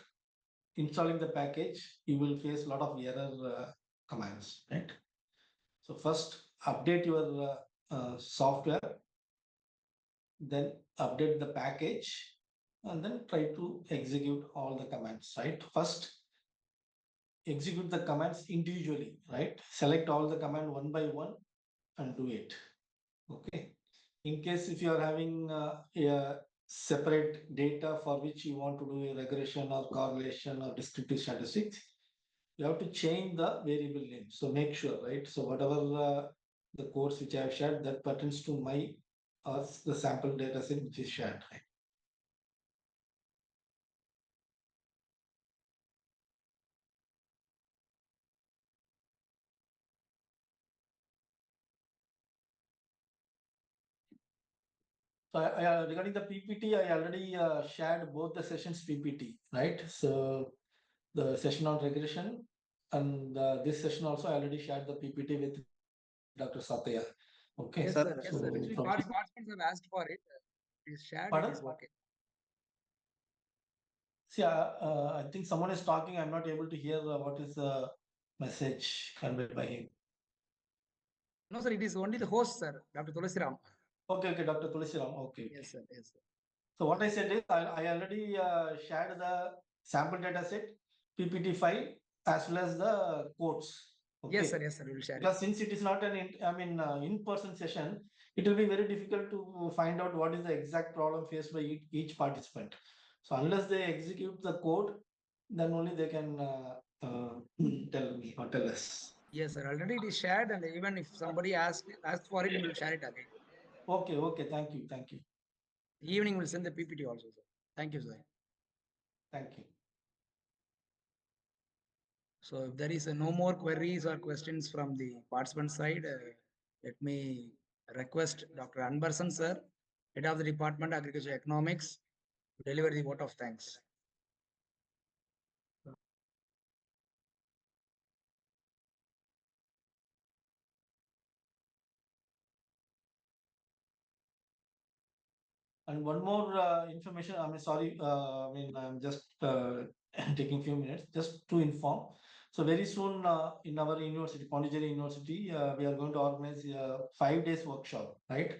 installing the package, you will face a lot of error commands, right? So first update your software, then update the package, and then try to execute all the commands, right? First, execute the commands individually, right? Select all the command one by one and do it, okay? In case if you are having a separate data for which you want to do a regression or correlation or descriptive statistics, you have to change the variable name. So make sure, right? So whatever the codes which I have shared that pertains to my the sample data set which is shared, right? So regarding the PPT, I already shared both the sessions PPT, right? So the session on regression and this session also I already shared the PPT with Dr. Satya. Okay. Yes, Sir, sir. Yes, So sir. Actually, from participants have asked for it. It is shared. Pardon? It is okay. See, I think someone is talking. I'm not able to hear what is the message conveyed by him. No, sir. It is only the host, sir, Dr. Tulasiram. Okay, Dr. Tulasiram. Okay. Yes, sir. Yes, sir. So what I said is I already shared the sample data set, PPT file, as well as the codes. Okay. Yes, sir. Yes, sir. We will share it. Because since it is not an in-person session, it will be very difficult to find out what is the exact problem faced by each participant. So unless they execute the code, then only they can tell me or tell us. Yes, sir. Already it is shared, and even if somebody asks for it, we will share it again. Okay. Thank you. Evening we'll send the PPT also, sir. Thank you, sir. Thank you. So if there is no more queries or questions from the participant side, let me request Dr. Anbarsan, sir, Head of the Department Agriculture Economics, to deliver the vote of thanks. And one more information. I mean, sorry. I'm just taking few minutes just to inform. So very soon in our university, Pondicherry University, we are going to organize a 5 days workshop, right?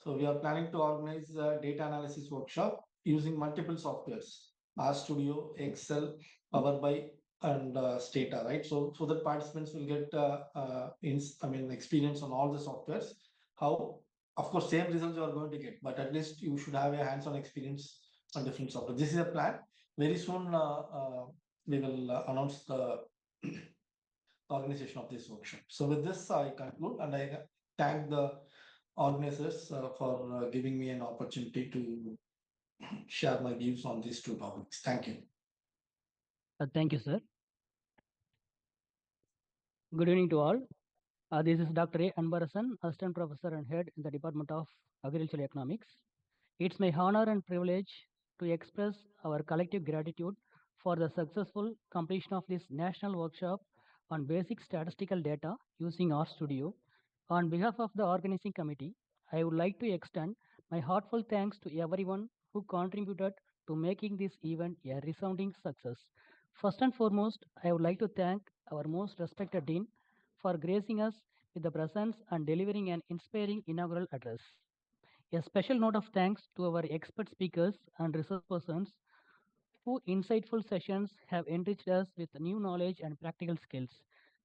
So we are planning to organize a data analysis workshop using multiple softwares, RStudio, Excel, Power BI, and Stata, right? So that participants will get experience on all the softwares. How, of course, same results you are going to get, but at least you should have a hands-on experience on different software. This is a plan. Very soon, we will announce the organization of this workshop. So with this, I conclude and I thank the organizers for giving me an opportunity to share my views on these two topics. Thank you. Thank you, sir. Good evening to all. This is Dr. A. Anbarasan, Assistant Professor and Head in the Department of Agricultural Economics. It's my honor and privilege to express our collective gratitude for the successful completion of this national workshop on basic statistical data using RStudio. On behalf of the organizing committee, I would like to extend my heartfelt thanks to everyone who contributed to making this event a resounding success. First and foremost, I would like to thank our most respected Dean for gracing us with the presence and delivering an inspiring inaugural address. A special note of thanks to our expert speakers and research persons whose insightful sessions have enriched us with new knowledge and practical skills.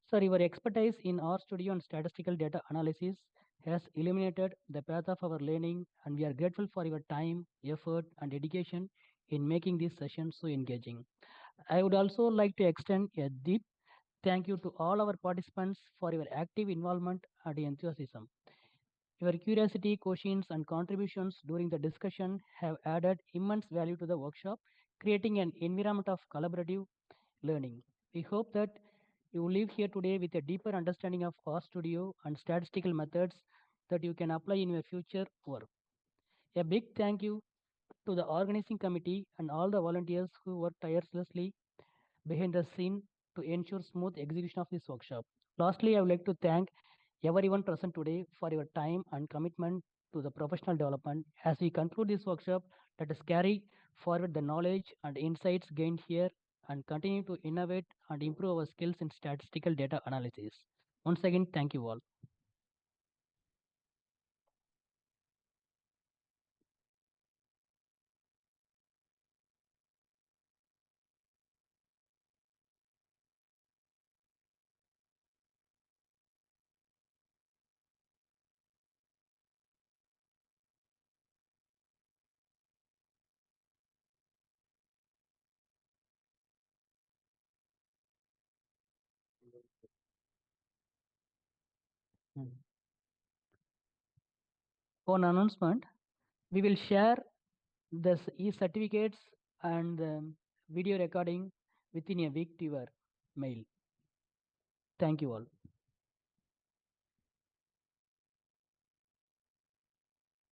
Sir, your expertise in RStudio and statistical data analysis has illuminated the path of our learning, and we are grateful for your time, effort, and dedication in making this session so engaging. I would also like to extend a deep thank you to all our participants for your active involvement and enthusiasm. Your curiosity, questions, and contributions during the discussion have added immense value to the workshop, creating an environment of collaborative learning. We hope that you will leave here today with a deeper understanding of RStudio and statistical methods that you can apply in your future work. A big thank you to the organizing committee and all the volunteers who worked tirelessly behind the scene to ensure smooth execution of this workshop. Lastly, I would like to thank everyone present today for your time and commitment to the professional development. As we conclude this workshop, let us carry forward the knowledge and insights gained here and continue to innovate and improve our skills in statistical data analysis. Once again, thank you all. On announcement, we will share the e-certificates and video recording within a week to your mail. Thank you all.